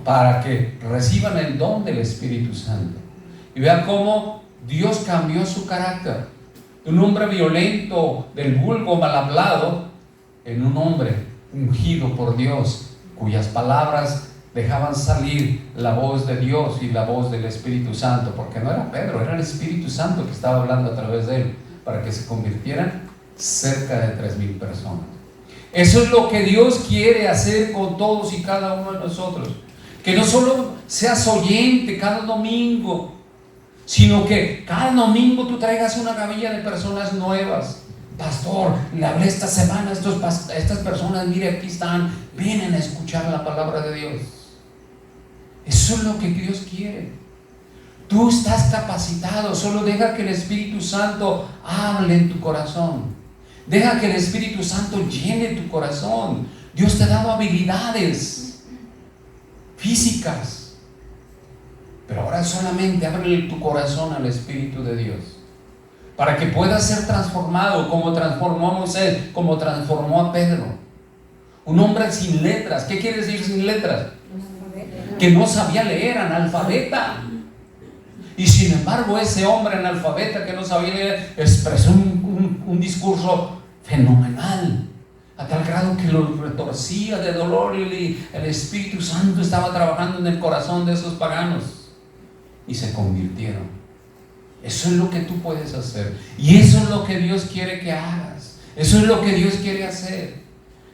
S1: para que reciban el don del Espíritu Santo. Y vean cómo Dios cambió su carácter de un hombre violento, del vulgo, mal hablado, en un hombre ungido por Dios, cuyas palabras dejaban salir la voz de Dios y la voz del Espíritu Santo, porque no era Pedro, era el Espíritu Santo que estaba hablando a través de él, para que se convirtieran cerca de 3,000 personas. Eso es lo que Dios quiere hacer con todos y cada uno de nosotros. Que no solo seas oyente cada domingo, sino que cada domingo tú traigas una gavilla de personas nuevas. Pastor, le hablé esta semana a estas personas, mire, aquí están, vienen a escuchar la palabra de Dios. Eso es lo que Dios quiere. Tú estás capacitado, solo deja que el Espíritu Santo hable en tu corazón. Deja que el Espíritu Santo llene tu corazón. Dios te ha dado habilidades físicas, pero ahora solamente ábrele tu corazón al Espíritu de Dios, para que puedas ser transformado, como transformó a Moisés, como transformó a Pedro. Un hombre sin letras. ¿Qué quiere decir sin letras? Que no sabía leer, analfabeta. Y sin embargo ese hombre analfabeta que no sabía leer expresó un discurso fenomenal, a tal grado que lo retorcía de dolor, y el Espíritu Santo estaba trabajando en el corazón de esos paganos y se convirtieron. Eso es lo que tú puedes hacer, y eso es lo que Dios quiere que hagas. Eso es lo que Dios quiere hacer.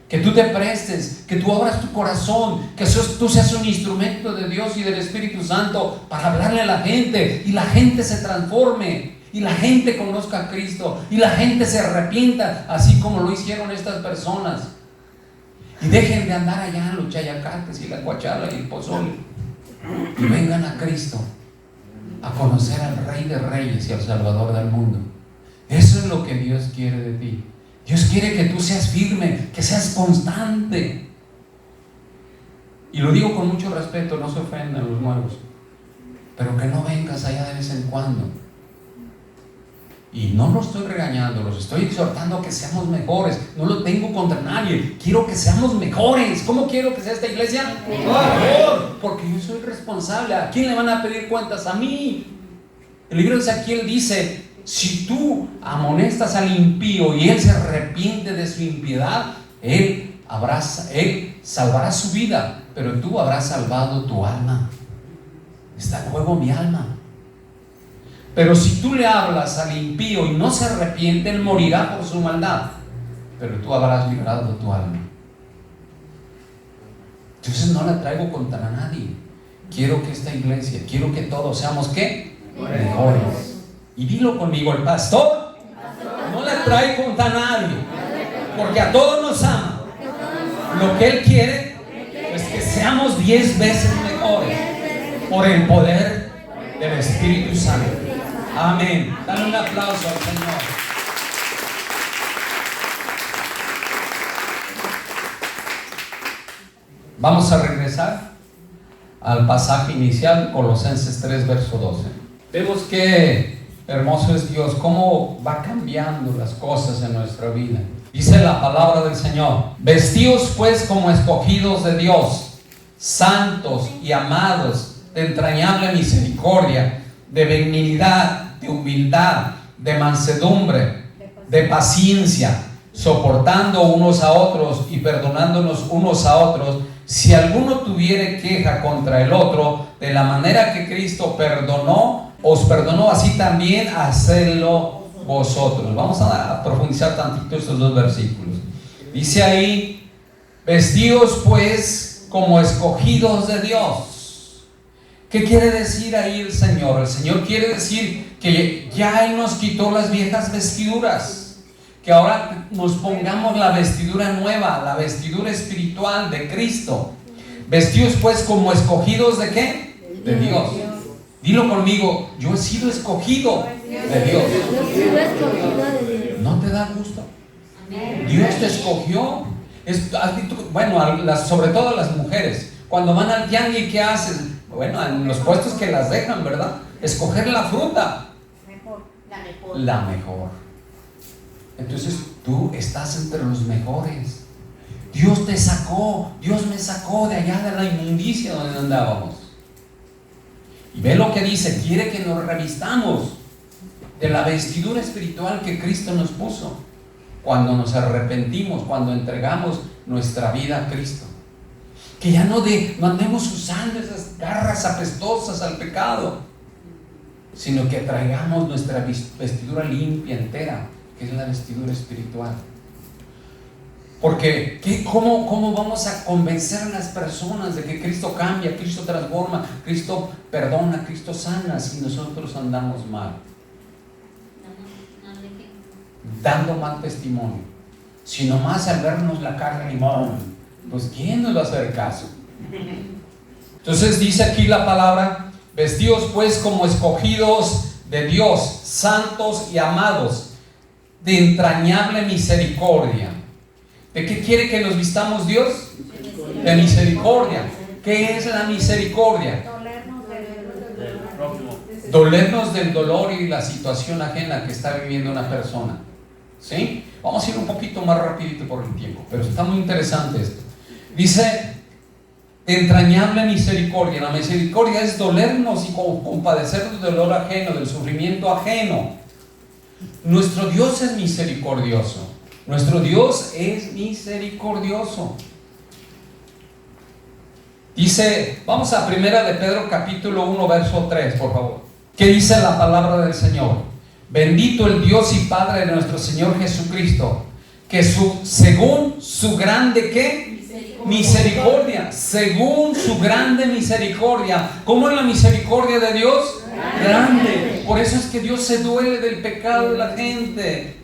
S1: Que tú te prestes, que tú abras tu corazón, que tú seas un instrumento de Dios y del Espíritu Santo para hablarle a la gente, y la gente se transforme, y la gente conozca a Cristo, y la gente se arrepienta, así como lo hicieron estas personas, y dejen de andar allá en los chayacates y la guachala y el pozole, y vengan a Cristo a conocer al Rey de Reyes y al Salvador del mundo. Eso es lo que Dios quiere de ti. Dios quiere que tú seas firme, que seas constante. Y lo digo con mucho respeto, no se ofendan los nuevos, pero que no vengas allá de vez en cuando. Y no los estoy regañando, los estoy exhortando a que seamos mejores. No lo tengo contra nadie, quiero que seamos mejores. ¿Cómo quiero que sea esta iglesia? Mejor, porque yo soy responsable. ¿A quién le van a pedir cuentas? A mí. El libro de Ezequiel dice: si tú amonestas al impío y él se arrepiente de su impiedad, él salvará su vida, pero tú habrás salvado tu alma. Está en juego mi alma. Pero si tú le hablas al impío y no se arrepiente, él morirá por su maldad, pero tú habrás librado tu alma. Entonces no la traigo contra nadie. Quiero que esta iglesia, quiero que todos seamos ¿qué? Mejores. Y dilo conmigo: el pastor no la trae contra nadie. porque a todos nos ama. Lo que Él quiere es que seamos 10 veces mejores por el poder del Espíritu Santo. Amén. Dale un aplauso al Señor. Vamos a regresar al pasaje inicial, Colosenses 3, verso 12. Vemos que hermoso es Dios, cómo va cambiando las cosas en nuestra vida. Dice la palabra del Señor: vestíos pues como escogidos de Dios, santos y amados, de entrañable misericordia, de benignidad, de humildad, de mansedumbre, de paciencia, soportando unos a otros y perdonándonos unos a otros, si alguno tuviere queja contra el otro, de la manera que Cristo os perdonó, así también hacedlo vosotros. Vamos a profundizar tantito estos dos versículos. Dice ahí: vestíos pues como escogidos de Dios. ¿Qué quiere decir ahí el Señor? El Señor quiere decir que ya Él nos quitó las viejas vestiduras, que ahora nos pongamos la vestidura nueva, la vestidura espiritual de Cristo. Vestidos pues como escogidos ¿de qué? De Dios. Dilo conmigo: yo he sido escogido de Dios. ¿No te da gusto? Dios te escogió. Bueno, sobre todo las mujeres, cuando van al tianguis, ¿qué hacen? Bueno, en los puestos que las dejan, ¿verdad? Escoger la fruta. La mejor. Entonces tú estás entre los mejores. Dios te sacó, Dios me sacó de allá de la inmundicia donde andábamos. Y ve lo que dice: quiere que nos revistamos de la vestidura espiritual que Cristo nos puso cuando nos arrepentimos, cuando entregamos nuestra vida a Cristo. Que ya no andemos usando esas garras apestosas al pecado, sino que traigamos nuestra vestidura limpia, entera, que es la vestidura espiritual. Porque ¿cómo vamos a convencer a las personas de que Cristo cambia, Cristo transforma, Cristo perdona, Cristo sana, si nosotros andamos mal? Dando mal testimonio. Si nomás al vernos la cara de limón, pues ¿quién nos va a hacer caso? Entonces dice aquí la palabra: vestidos pues como escogidos de Dios, santos y amados, de entrañable misericordia. ¿De qué quiere que nos vistamos Dios? De misericordia. ¿Qué es la misericordia? Dolernos del dolor y la situación ajena que está viviendo una persona. ¿Sí? Vamos a ir un poquito más rapidito por el tiempo, pero está muy interesante esto. Dice: entrañable misericordia. La misericordia es dolernos y compadecer del dolor ajeno, del sufrimiento ajeno. Nuestro Dios es misericordioso. Nuestro Dios es misericordioso. Dice, vamos a 1 de Pedro capítulo 1 verso 3, por favor. ¿Qué dice la palabra del Señor? Bendito el Dios y Padre de nuestro Señor Jesucristo, que según su grande ¿qué? Misericordia. Según su grande misericordia. ¿Cómo es la misericordia de Dios? Grande. Por eso es que Dios se duele del pecado de la gente.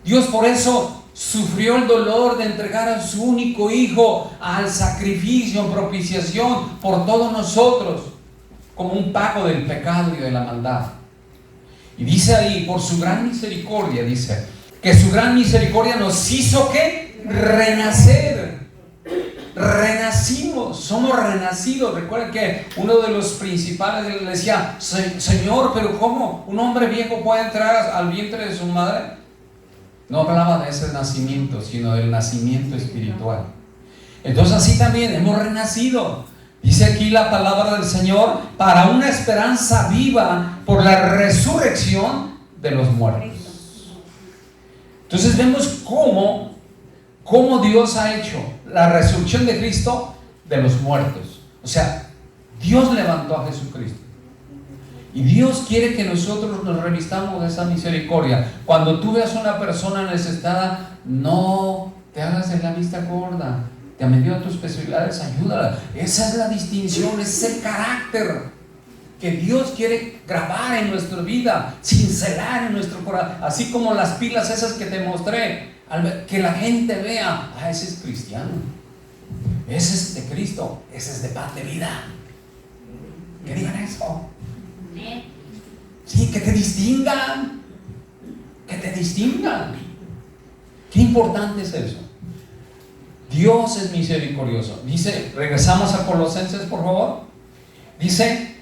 S1: Dios por eso sufrió el dolor de entregar a su único hijo al sacrificio, en propiciación por todos nosotros, como un pago del pecado y de la maldad. Y dice ahí, por su gran misericordia, dice, que su gran misericordia nos hizo ¿qué? Renacer. Renacimos, somos renacidos. Recuerden que uno de los principales le decía: Señor, pero ¿cómo un hombre viejo puede entrar al vientre de su madre? No hablaba de ese nacimiento, sino del nacimiento espiritual. Entonces así también hemos renacido. Dice aquí la palabra del Señor: para una esperanza viva por la resurrección de los muertos. Entonces vemos cómo Dios ha hecho la resurrección de Cristo de los muertos. O sea, Dios levantó a Jesucristo. Y Dios quiere que nosotros nos revistamos de esa misericordia. Cuando tú veas a una persona necesitada, no te hagas de la vista gorda. Te ha medido tus especialidades, ayúdala. Esa es la distinción, ese es el carácter que Dios quiere grabar en nuestra vida, cincelar en nuestro corazón. Así como las pilas esas que te mostré. que la gente vea, ese es cristiano, ese es de Cristo, ese es de paz de vida. Que digan eso. Sí, que te distingan. Que te distingan. Qué importante es eso. Dios es misericordioso. Dice, regresamos a Colosenses, por favor. Dice,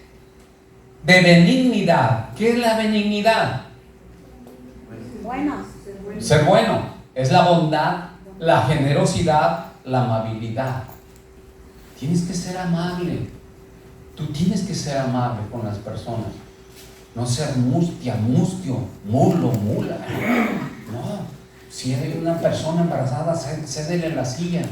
S1: de benignidad. ¿Qué es la benignidad?
S2: Buenos.
S1: Ser bueno. Es la bondad, la generosidad, la amabilidad. Tienes que ser amable. Tú tienes que ser amable con las personas. No ser mustia, mustio, mulo, mula. No. Si eres una persona embarazada, cédele en la silla.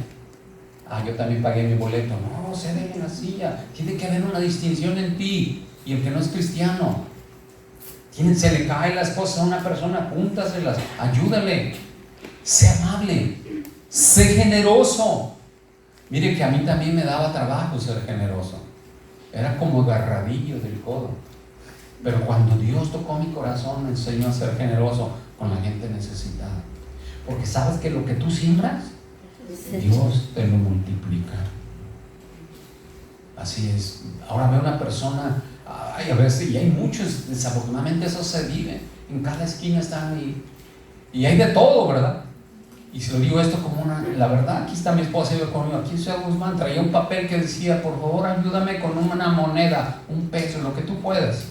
S1: Yo también pagué mi boleto. No, cédele en la silla. Tiene que haber una distinción en ti y el que no es cristiano. Se le caen las cosas a una persona, apúntaselas, ayúdale. Sé amable, sé generoso. Mire que a mí también me daba trabajo ser generoso. Era como agarradillo del codo. Pero cuando Dios tocó mi corazón, me enseñó a ser generoso con la gente necesitada. Porque sabes que lo que tú siembras, Dios te lo multiplica. Así es. Ahora veo una persona, a veces, y hay muchos, desafortunadamente eso se vive. En cada esquina están ahí. Y hay de todo, ¿verdad? Y se lo digo esto como la verdad, aquí está mi esposa, iba conmigo, aquí en Ciudad Guzmán, traía un papel que decía, por favor ayúdame con una moneda, un peso, lo que tú puedas.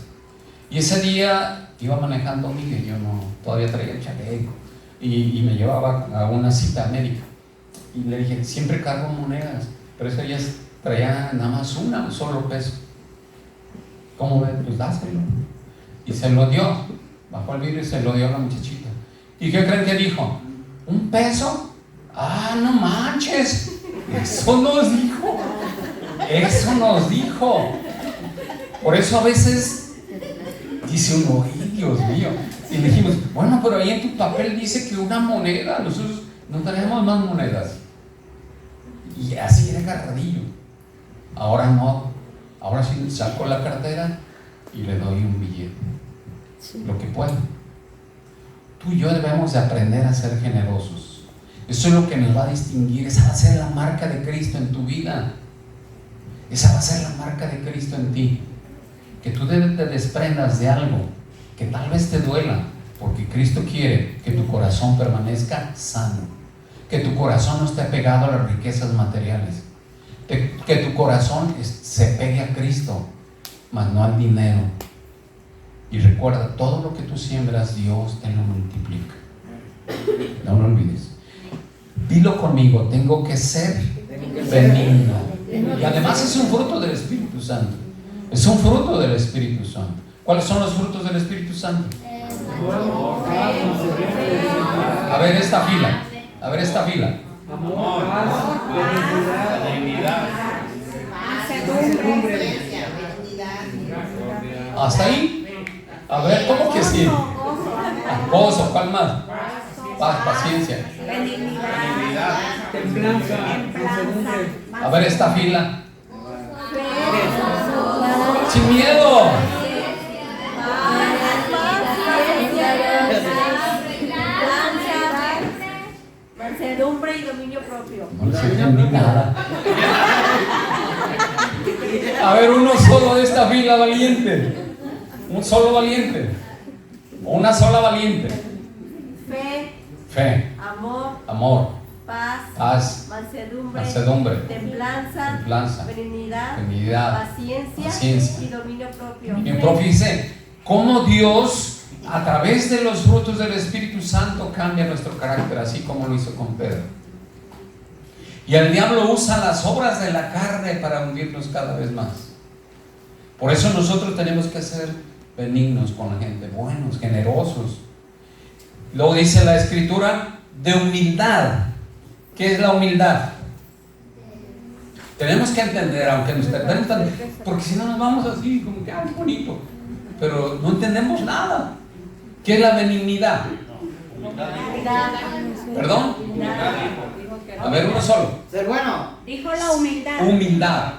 S1: Y ese día iba manejando Miguel, yo no, todavía traía el chaleco, y me llevaba a una cita médica. Y le dije, siempre cargo monedas, pero ese día traía nada más un solo peso. ¿Cómo ves? Pues dáselo. Y se lo dio, bajó el vidrio y se lo dio a la muchachita. ¿Y qué creen que dijo? ¿Un peso? No manches. Eso nos dijo. Eso nos dijo. Por eso a veces dice uno, ¡ay, Dios mío! Y le dijimos, bueno, pero ahí en tu papel dice que una moneda, nosotros no tenemos más monedas. Y así era agarradillo. Ahora no. Ahora sí saco la cartera y le doy un billete. Lo que puedo. Tú y yo debemos de aprender a ser generosos. Eso es lo que nos va a distinguir. Esa va a ser la marca de Cristo en tu vida. Esa va a ser la marca de Cristo en ti. Que tú te desprendas de algo que tal vez te duela, porque Cristo quiere que tu corazón permanezca sano, que tu corazón no esté pegado a las riquezas materiales, que tu corazón se pegue a Cristo, mas no al dinero. Y recuerda, todo lo que tú siembras, Dios te lo multiplica. No lo olvides. Dilo conmigo, tengo que ser benigno. Y además es un fruto del Espíritu Santo. Es un fruto del Espíritu Santo. ¿Cuáles son los frutos del Espíritu Santo? A ver esta fila. A ver esta fila.
S3: Amor, paz, benignidad,
S1: ¿Hasta ahí? A ver, ¿cómo que sí? Gozo, ¿cuál más? Paz, paciencia.
S2: Benignidad.
S3: templanza,
S1: A ver esta fila. Sin miedo.
S2: Mansedumbre y dominio propio.
S1: No les entendí nada. A ver, uno solo de esta fila valiente. Un solo valiente. O una sola valiente. Fe. Amor. Paz. Mansedumbre. Templanza. Benignidad. Paciencia.
S2: Y dominio propio.
S1: Dominio propio. Dice, cómo Dios a través de los frutos del Espíritu Santo cambia nuestro carácter, así como lo hizo con Pedro. Y el diablo usa las obras de la carne para hundirnos cada vez más. Por eso nosotros tenemos que ser benignos con la gente, buenos, generosos. Luego dice la Escritura de humildad. ¿Qué es la humildad? Tenemos que entender, aunque nos preguntan, porque si no nos vamos así, como que, qué bonito, pero no entendemos nada. ¿Qué es la benignidad? ¿Perdón? A ver, uno solo.
S4: Ser bueno.
S2: Dijo la humildad.
S1: Humildad.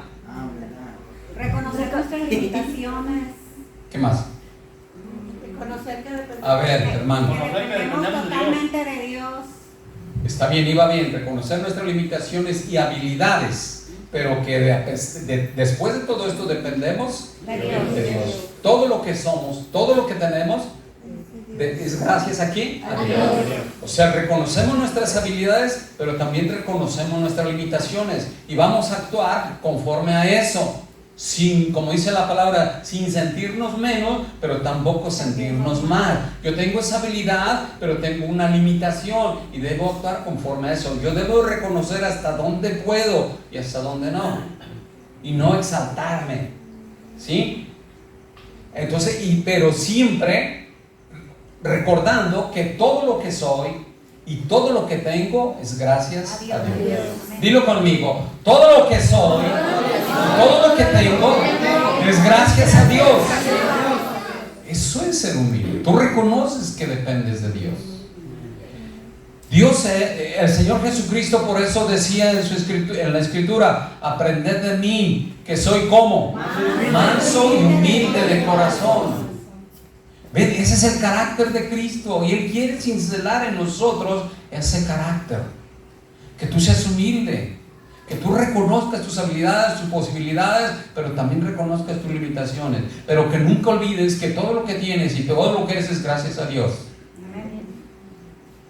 S2: Reconocer nuestras limitaciones.
S1: ¿Qué más?
S2: Reconocer que dependemos.
S1: A ver, hermano.
S2: Que dependemos totalmente de Dios.
S1: Está bien y va bien reconocer nuestras limitaciones y habilidades, pero que después de todo esto dependemos de Dios. Todo lo que somos, todo lo que tenemos, es gracias a quién? A Dios. O sea, reconocemos nuestras habilidades, pero también reconocemos nuestras limitaciones y vamos a actuar conforme a eso, sin, como dice la palabra, sin sentirnos menos, pero tampoco sentirnos mal. Yo tengo esa habilidad, pero tengo una limitación y debo actuar conforme a eso. Yo debo reconocer hasta dónde puedo y hasta dónde no, y no exaltarme, ¿sí? Entonces, pero siempre recordando que todo lo que soy y todo lo que tengo es gracias a Dios. Dilo conmigo: todo lo que soy, todo lo que tengo es gracias a Dios. Eso es ser humilde. Tú reconoces que dependes de Dios. Dios, el Señor Jesucristo, por eso decía en la Escritura: aprended de mí, que soy como manso y humilde de corazón. ¿Ven? Ese es el carácter de Cristo y Él quiere cincelar en nosotros ese carácter. Que tú seas humilde, que tú reconozcas tus habilidades, tus posibilidades, pero también reconozcas tus limitaciones. Pero que nunca olvides que todo lo que tienes y todo lo que eres es gracias a Dios.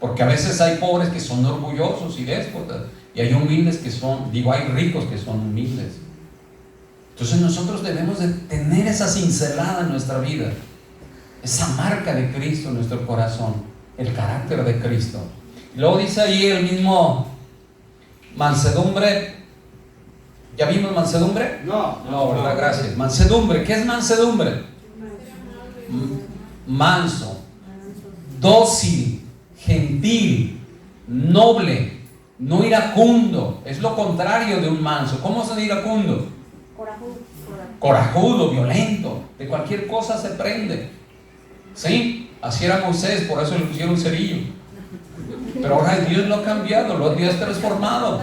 S1: Porque a veces hay pobres que son orgullosos y déspotas, y hay humildes que son, hay ricos que son humildes. Entonces nosotros debemos de tener esa cincelada en nuestra vida, esa marca de Cristo en nuestro corazón, el carácter de Cristo. Y luego dice ahí el mismo mansedumbre. ¿Ya vimos mansedumbre? No, ¿verdad? Gracias. Mansedumbre, ¿qué es mansedumbre? Manso, dócil, gentil, noble, no iracundo. Es lo contrario de un manso. ¿Cómo es un iracundo? Corajudo, violento, de cualquier cosa se prende. ¿Sí? Así era Moisés, por eso le pusieron cerillo. Pero ahora Dios lo ha cambiado, lo ha transformado.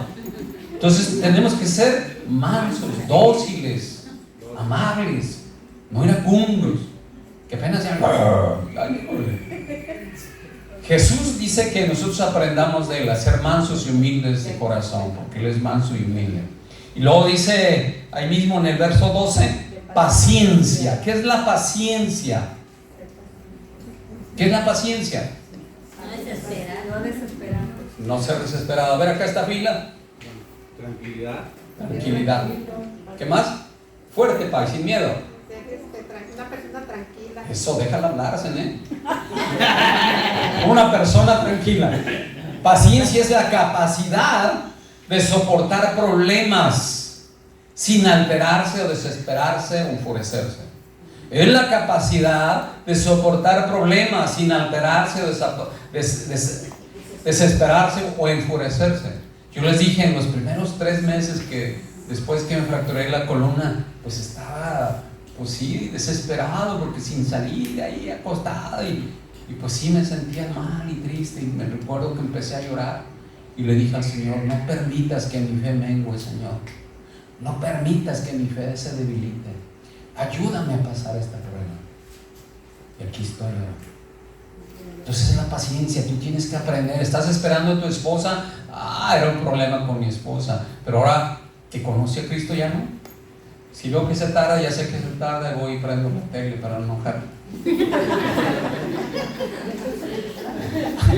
S1: Entonces tenemos que ser mansos, dóciles, amables, no iracundos, que apenas sean... Jesús dice que nosotros aprendamos de Él a ser mansos y humildes de corazón, porque Él es manso y humilde. Y luego dice ahí mismo en el verso 12, paciencia. ¿Qué es la paciencia? ¿Qué es la paciencia? No ser desesperado. A ver, acá esta fila. Tranquilidad. ¿Qué más? Fuerte, paz, sin miedo.
S4: Una persona tranquila.
S1: Eso, déjala hablar, ¿eh? Una persona tranquila. Paciencia es la capacidad de soportar problemas sin alterarse o desesperarse o enfurecerse. Es la capacidad de soportar problemas sin alterarse o desesperarse o enfurecerse. Yo les dije en los primeros 3 meses que después que me fracturé la columna, pues estaba, pues sí, desesperado porque sin salir de ahí acostado y pues sí me sentía mal y triste y me recuerdo que empecé a llorar y le dije al Señor: no permitas que mi fe mengue, Señor, no permitas que mi fe se debilite, ayúdame a pasar esta prueba. Y aquí estoy ahora. Entonces es la paciencia, tú tienes que aprender. Estás esperando a tu esposa, era un problema con mi esposa, pero ahora que conoce a Cristo ya no. Si veo que se tarda, ya sé que se tarda, voy y prendo la tele para no enojarme.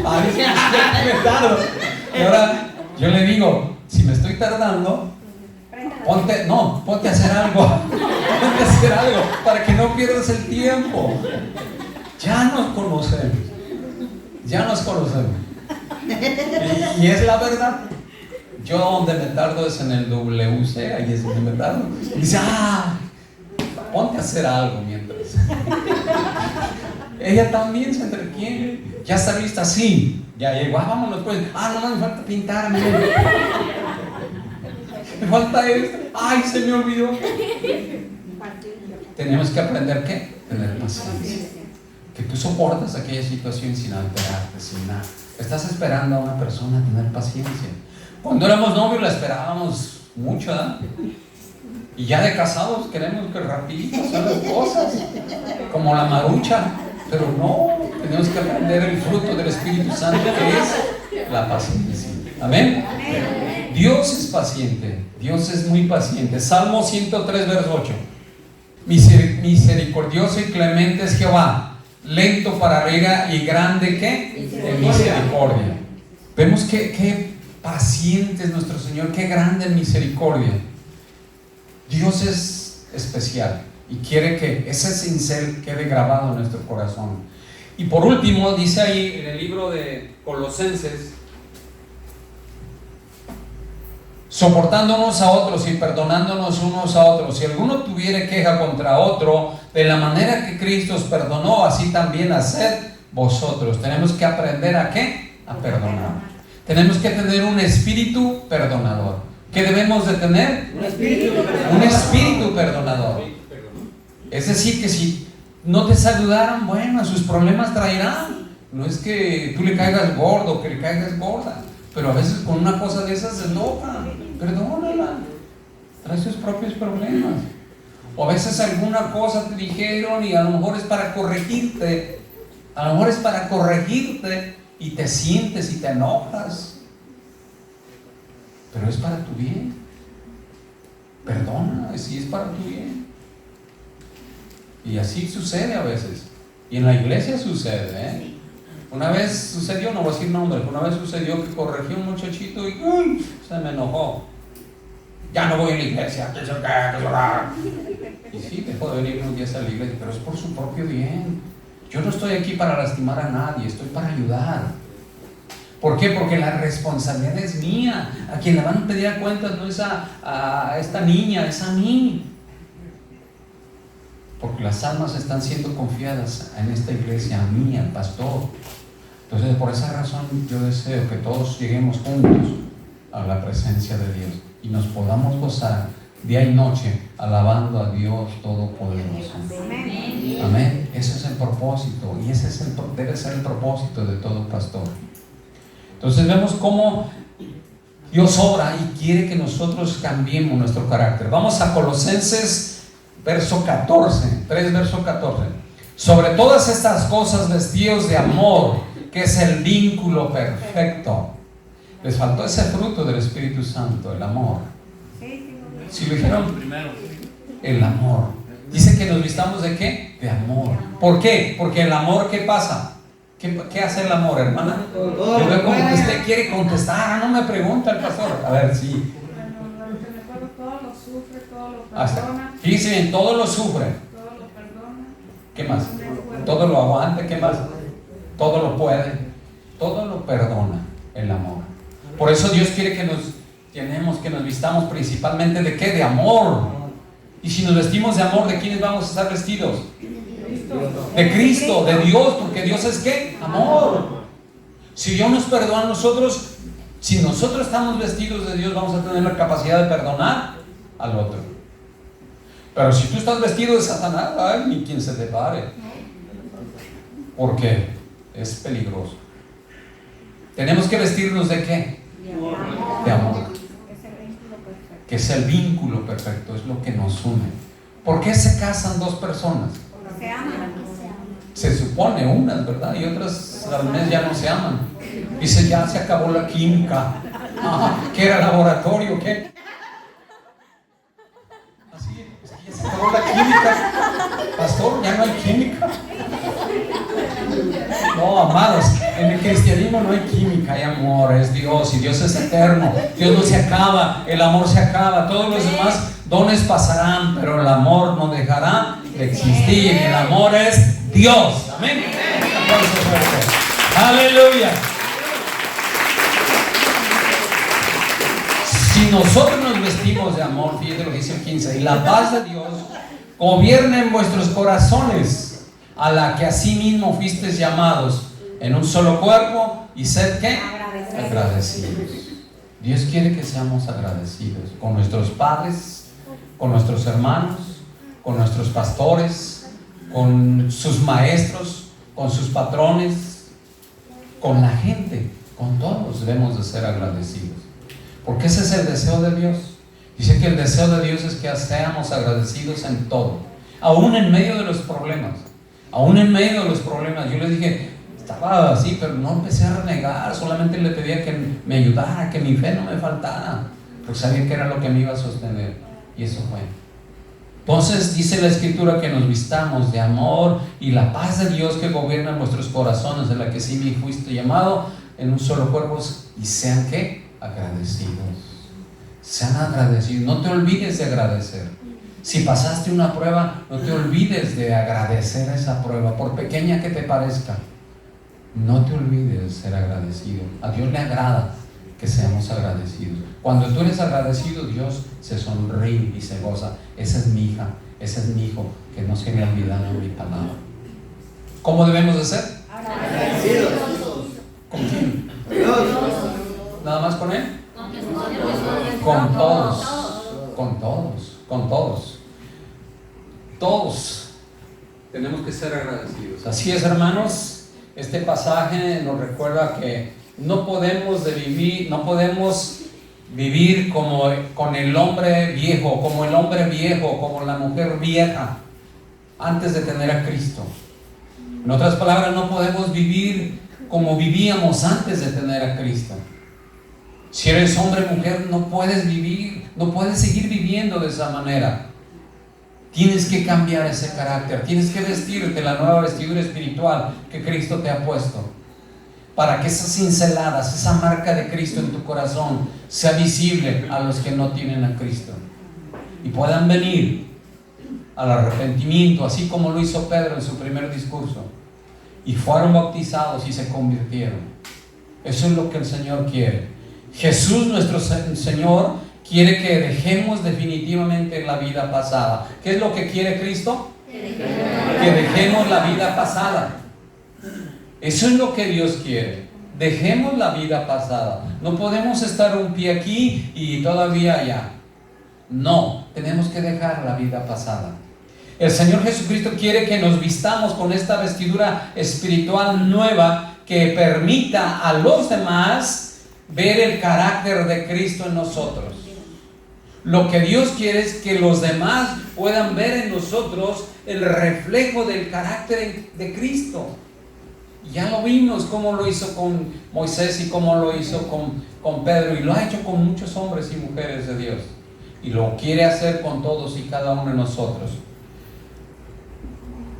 S1: A veces me tardo. Y ahora yo le digo: si me estoy tardando, ponte a hacer algo. Ponte a hacer algo para que no pierdas el tiempo. Ya nos conocemos. Y es la verdad. Yo donde me tardo es en el WC, ahí es donde me tardo. Y dice: ponte a hacer algo mientras. Ella también se entretiene. Ya está lista, sí. Ya llegó, vámonos pues. No me falta pintarme. Me falta esto. Se me olvidó. Tenemos que aprender ¿qué? Tener paciencia. Que tú soportas aquella situación sin alterarte, sin nada. Estás esperando a una persona a tener paciencia. Cuando éramos novios la esperábamos mucho, ¿verdad? Y ya de casados queremos que rapidito sean las cosas, como la marucha. Pero no, tenemos que aprender el fruto del Espíritu Santo, que es La paciencia. Amén. Dios es paciente. Dios es muy paciente. Salmo 103, verso 8. Misericordioso y clemente es Jehová, lento para la ira y grande ¿qué? En misericordia. Vemos que paciente es nuestro Señor, qué grande en misericordia. Dios es especial y quiere que ese cincel quede grabado en nuestro corazón. Y por último, dice ahí en el libro de Colosenses, soportándonos a otros y perdonándonos unos a otros. Si alguno tuviere queja contra otro, de la manera que Cristo os perdonó, así también haced vosotros. Tenemos que aprender ¿a qué? A perdonar. Tenemos que tener un espíritu perdonador. ¿Qué debemos de tener? Un espíritu perdonador. Es decir, que si no te saludaron, bueno, sus problemas traerán. No es que tú le caigas gordo, que le caigas gorda, pero a veces con una cosa de esas se enoja. Perdónala, trae sus propios problemas. O a veces alguna cosa te dijeron y a lo mejor es para corregirte. A lo mejor es para corregirte y te sientes y te enojas, pero es para tu bien. Perdona, si es para tu bien. Y así sucede a veces. Y en la iglesia sucede, ¿eh? Una vez sucedió, no voy a decir nombre, una vez sucedió que corregí a un muchachito y se me enojó. Ya no voy a la iglesia. Y sí, dejó de venir unos días a la iglesia, pero es por su propio bien. Yo no estoy aquí para lastimar a nadie, estoy para ayudar. ¿Por qué? Porque la responsabilidad es mía. A quien le van a pedir cuentas no es a esta niña, es a mí. Porque las almas están siendo confiadas en esta iglesia, a mí, al pastor. Entonces, por esa razón, yo deseo que todos lleguemos juntos a la presencia de Dios y nos podamos gozar día y noche alabando a Dios Todopoderoso. Amén. Ese es el propósito y ese es debe ser el propósito de todo pastor. Entonces vemos cómo Dios obra y quiere que nosotros cambiemos nuestro carácter. Vamos a Colosenses verso 14, 3 verso 14. Sobre todas estas cosas vestidos de amor, que es el vínculo perfecto. Les faltó ese fruto del Espíritu Santo, el amor. ¿Sí lo dijeron? El amor. Dice que nos vistamos ¿de qué? De amor. ¿Por qué? Porque el amor, ¿qué pasa? ¿Qué hace el amor, hermana? Yo veo como que usted quiere contestar. No me pregunta el pastor. A ver, sí.
S2: Todo lo sufre, todo lo perdona.
S1: Fíjense bien, todo lo sufre.
S2: Todo lo perdona.
S1: ¿Qué más? Todo lo aguanta. ¿Qué más? Todo lo puede. Todo lo perdona el amor. Por eso Dios quiere que nos vistamos principalmente ¿de qué? De amor. Y si nos vestimos de amor, ¿de quiénes vamos a estar vestidos? De Cristo, de Dios, porque Dios es ¿qué? Amor. Si Dios nos perdona a nosotros, si nosotros estamos vestidos de Dios, vamos a tener la capacidad de perdonar al otro. Pero si tú estás vestido de Satanás, ay, ni quien se te pare. Porque es peligroso. Tenemos que vestirnos ¿de qué? De amor. Que es el vínculo perfecto, es lo que nos une. ¿Por qué se casan dos personas?
S2: Se aman.
S1: Se supone unas, ¿verdad? Y otras al mes ya no se aman. Dice, ya se acabó la química. ¿Qué era laboratorio? ¿Qué? Así es que ya se acabó la química. Pastor, ya no hay química. No, amados, en el cristianismo no hay química, hay amor, es Dios y Dios es eterno. Dios no se acaba, el amor se acaba, todos los demás dones pasarán, pero el amor no dejará de existir. El amor es Dios. Amén. Aleluya. Si nosotros nos vestimos de amor, fíjate lo que dice el 15, y la paz de Dios gobierna en vuestros corazones, a la que asimismo fuisteis llamados en un solo cuerpo, y sed ¿qué? Agradecidos. Dios quiere que seamos agradecidos con nuestros padres, con nuestros hermanos, con nuestros pastores, con sus maestros, con sus patrones, con la gente, con todos debemos de ser agradecidos. Porque ese es el deseo de Dios. Dice que el deseo de Dios es que seamos agradecidos en todo, aún en medio de los problemas. Aún en medio de los problemas. Yo les dije, estaba así, pero no empecé a renegar, solamente le pedía que me ayudara, que mi fe no me faltara, porque sabía que era lo que me iba a sostener, y eso fue. Entonces dice la Escritura que nos vistamos de amor y la paz de Dios que gobierna nuestros corazones, de la que sí me fuiste llamado en un solo cuerpo, y sean ¿qué? Agradecidos. Sean agradecidos, no te olvides de agradecer. Si pasaste una prueba, no te olvides de agradecer esa prueba, por pequeña que te parezca. No te olvides de ser agradecido. A Dios le agrada que seamos agradecidos. Cuando tú eres agradecido, Dios se sonríe y se goza. Esa es mi hija, ese es mi hijo, que no se le olvidaron mi palabra. ¿Cómo debemos de ser?
S4: Agradecidos.
S1: ¿Con quién?
S4: Dios.
S1: ¿Nada más con Él? Con todos. Con todos. Con todos. Todos tenemos que ser agradecidos. Así es, hermanos. Este pasaje nos recuerda que no podemos vivir como con el hombre viejo, como la mujer vieja, antes de tener a Cristo. En otras palabras, no podemos vivir como vivíamos antes de tener a Cristo. Si eres hombre o mujer, no puedes seguir viviendo de esa manera. Tienes que cambiar ese carácter, tienes que vestirte la nueva vestidura espiritual que Cristo te ha puesto, para que esas cinceladas, esa marca de Cristo en tu corazón sea visible a los que no tienen a Cristo y puedan venir al arrepentimiento, así como lo hizo Pedro en su primer discurso, y fueron bautizados y se convirtieron. Eso es lo que el Señor quiere. Jesús, nuestro Señor, quiere que dejemos definitivamente la vida pasada. ¿Qué es lo que quiere Cristo? Que dejemos la vida pasada. Eso es lo que Dios quiere. Dejemos la vida pasada. No podemos estar un pie aquí y todavía allá. No, tenemos que dejar la vida pasada. El Señor Jesucristo quiere que nos vistamos con esta vestidura espiritual nueva que permita a los demás ver el carácter de Cristo en nosotros. Lo que Dios quiere es que los demás puedan ver en nosotros el reflejo del carácter de Cristo. Ya lo vimos cómo lo hizo con Moisés y cómo lo hizo con Pedro, y lo ha hecho con muchos hombres y mujeres de Dios, y lo quiere hacer con todos y cada uno de nosotros.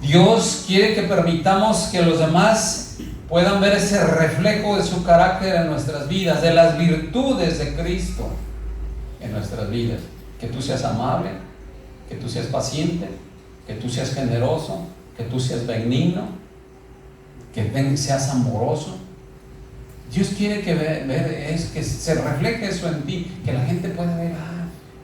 S1: Dios quiere que permitamos que los demás puedan ver ese reflejo de su carácter en nuestras vidas, de las virtudes de Cristo en nuestras vidas. Que tú seas amable, que tú seas paciente, que tú seas generoso, que tú seas benigno, que seas amoroso. Dios quiere que se refleje eso en ti, que la gente pueda ver,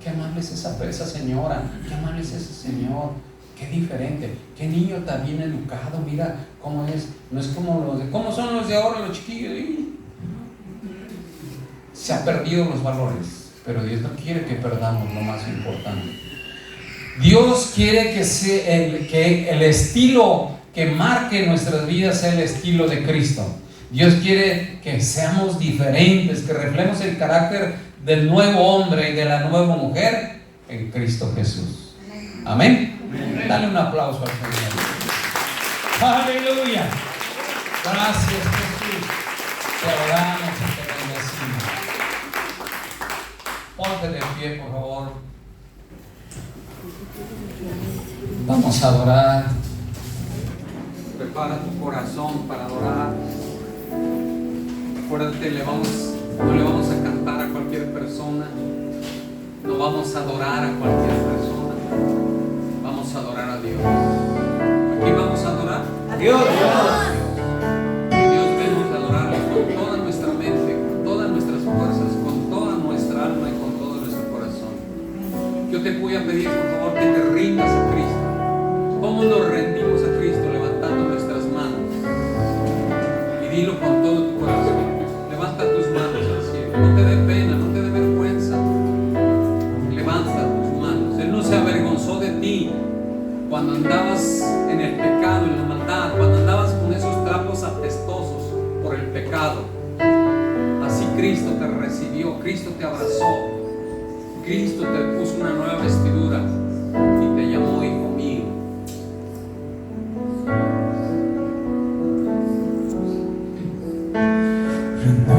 S1: qué amable es esa señora, qué amable es ese señor, qué diferente, qué niño tan bien educado, mira cómo es, no es como ¿cómo son los de ahora, los chiquillos? Se han perdido los valores. Pero Dios no quiere que perdamos lo más importante. Dios quiere que el estilo que marque nuestras vidas sea el estilo de Cristo. Dios quiere que seamos diferentes, que reflejemos el carácter del nuevo hombre y de la nueva mujer en Cristo Jesús. Amén. Dale un aplauso al Señor. Aleluya. Gracias, Jesús. Te adoramos y te bendecimos. Ponte de pie, por favor. Vamos a adorar. Prepara tu corazón para adorar. Acuérdate, no le vamos a cantar a cualquier persona. No vamos a adorar a cualquier persona. Vamos a adorar a Dios. ¿A quién vamos a adorar?
S4: A Dios.
S1: Y Dios venimos a adorarlo con toda nuestra mente, con todas nuestras fuerzas, con toda nuestra alma y con todo nuestro corazón. Yo te voy a pedir, por favor, que te rindas a Cristo. ¿Cómo nos rendimos a Cristo? Levantando nuestras manos. Y dilo con todo tu corazón. Levanta tus manos al cielo. No te dé pena, no te dé vergüenza. Levanta tus manos. Él no se avergonzó de ti cuando andabas en el pecado, en la maldad, cuando andabas con esos trapos apestosos por el pecado. Así Cristo te recibió, Cristo te abrazó, Cristo te puso una nueva vestidura y te llamó hijo mío.
S5: No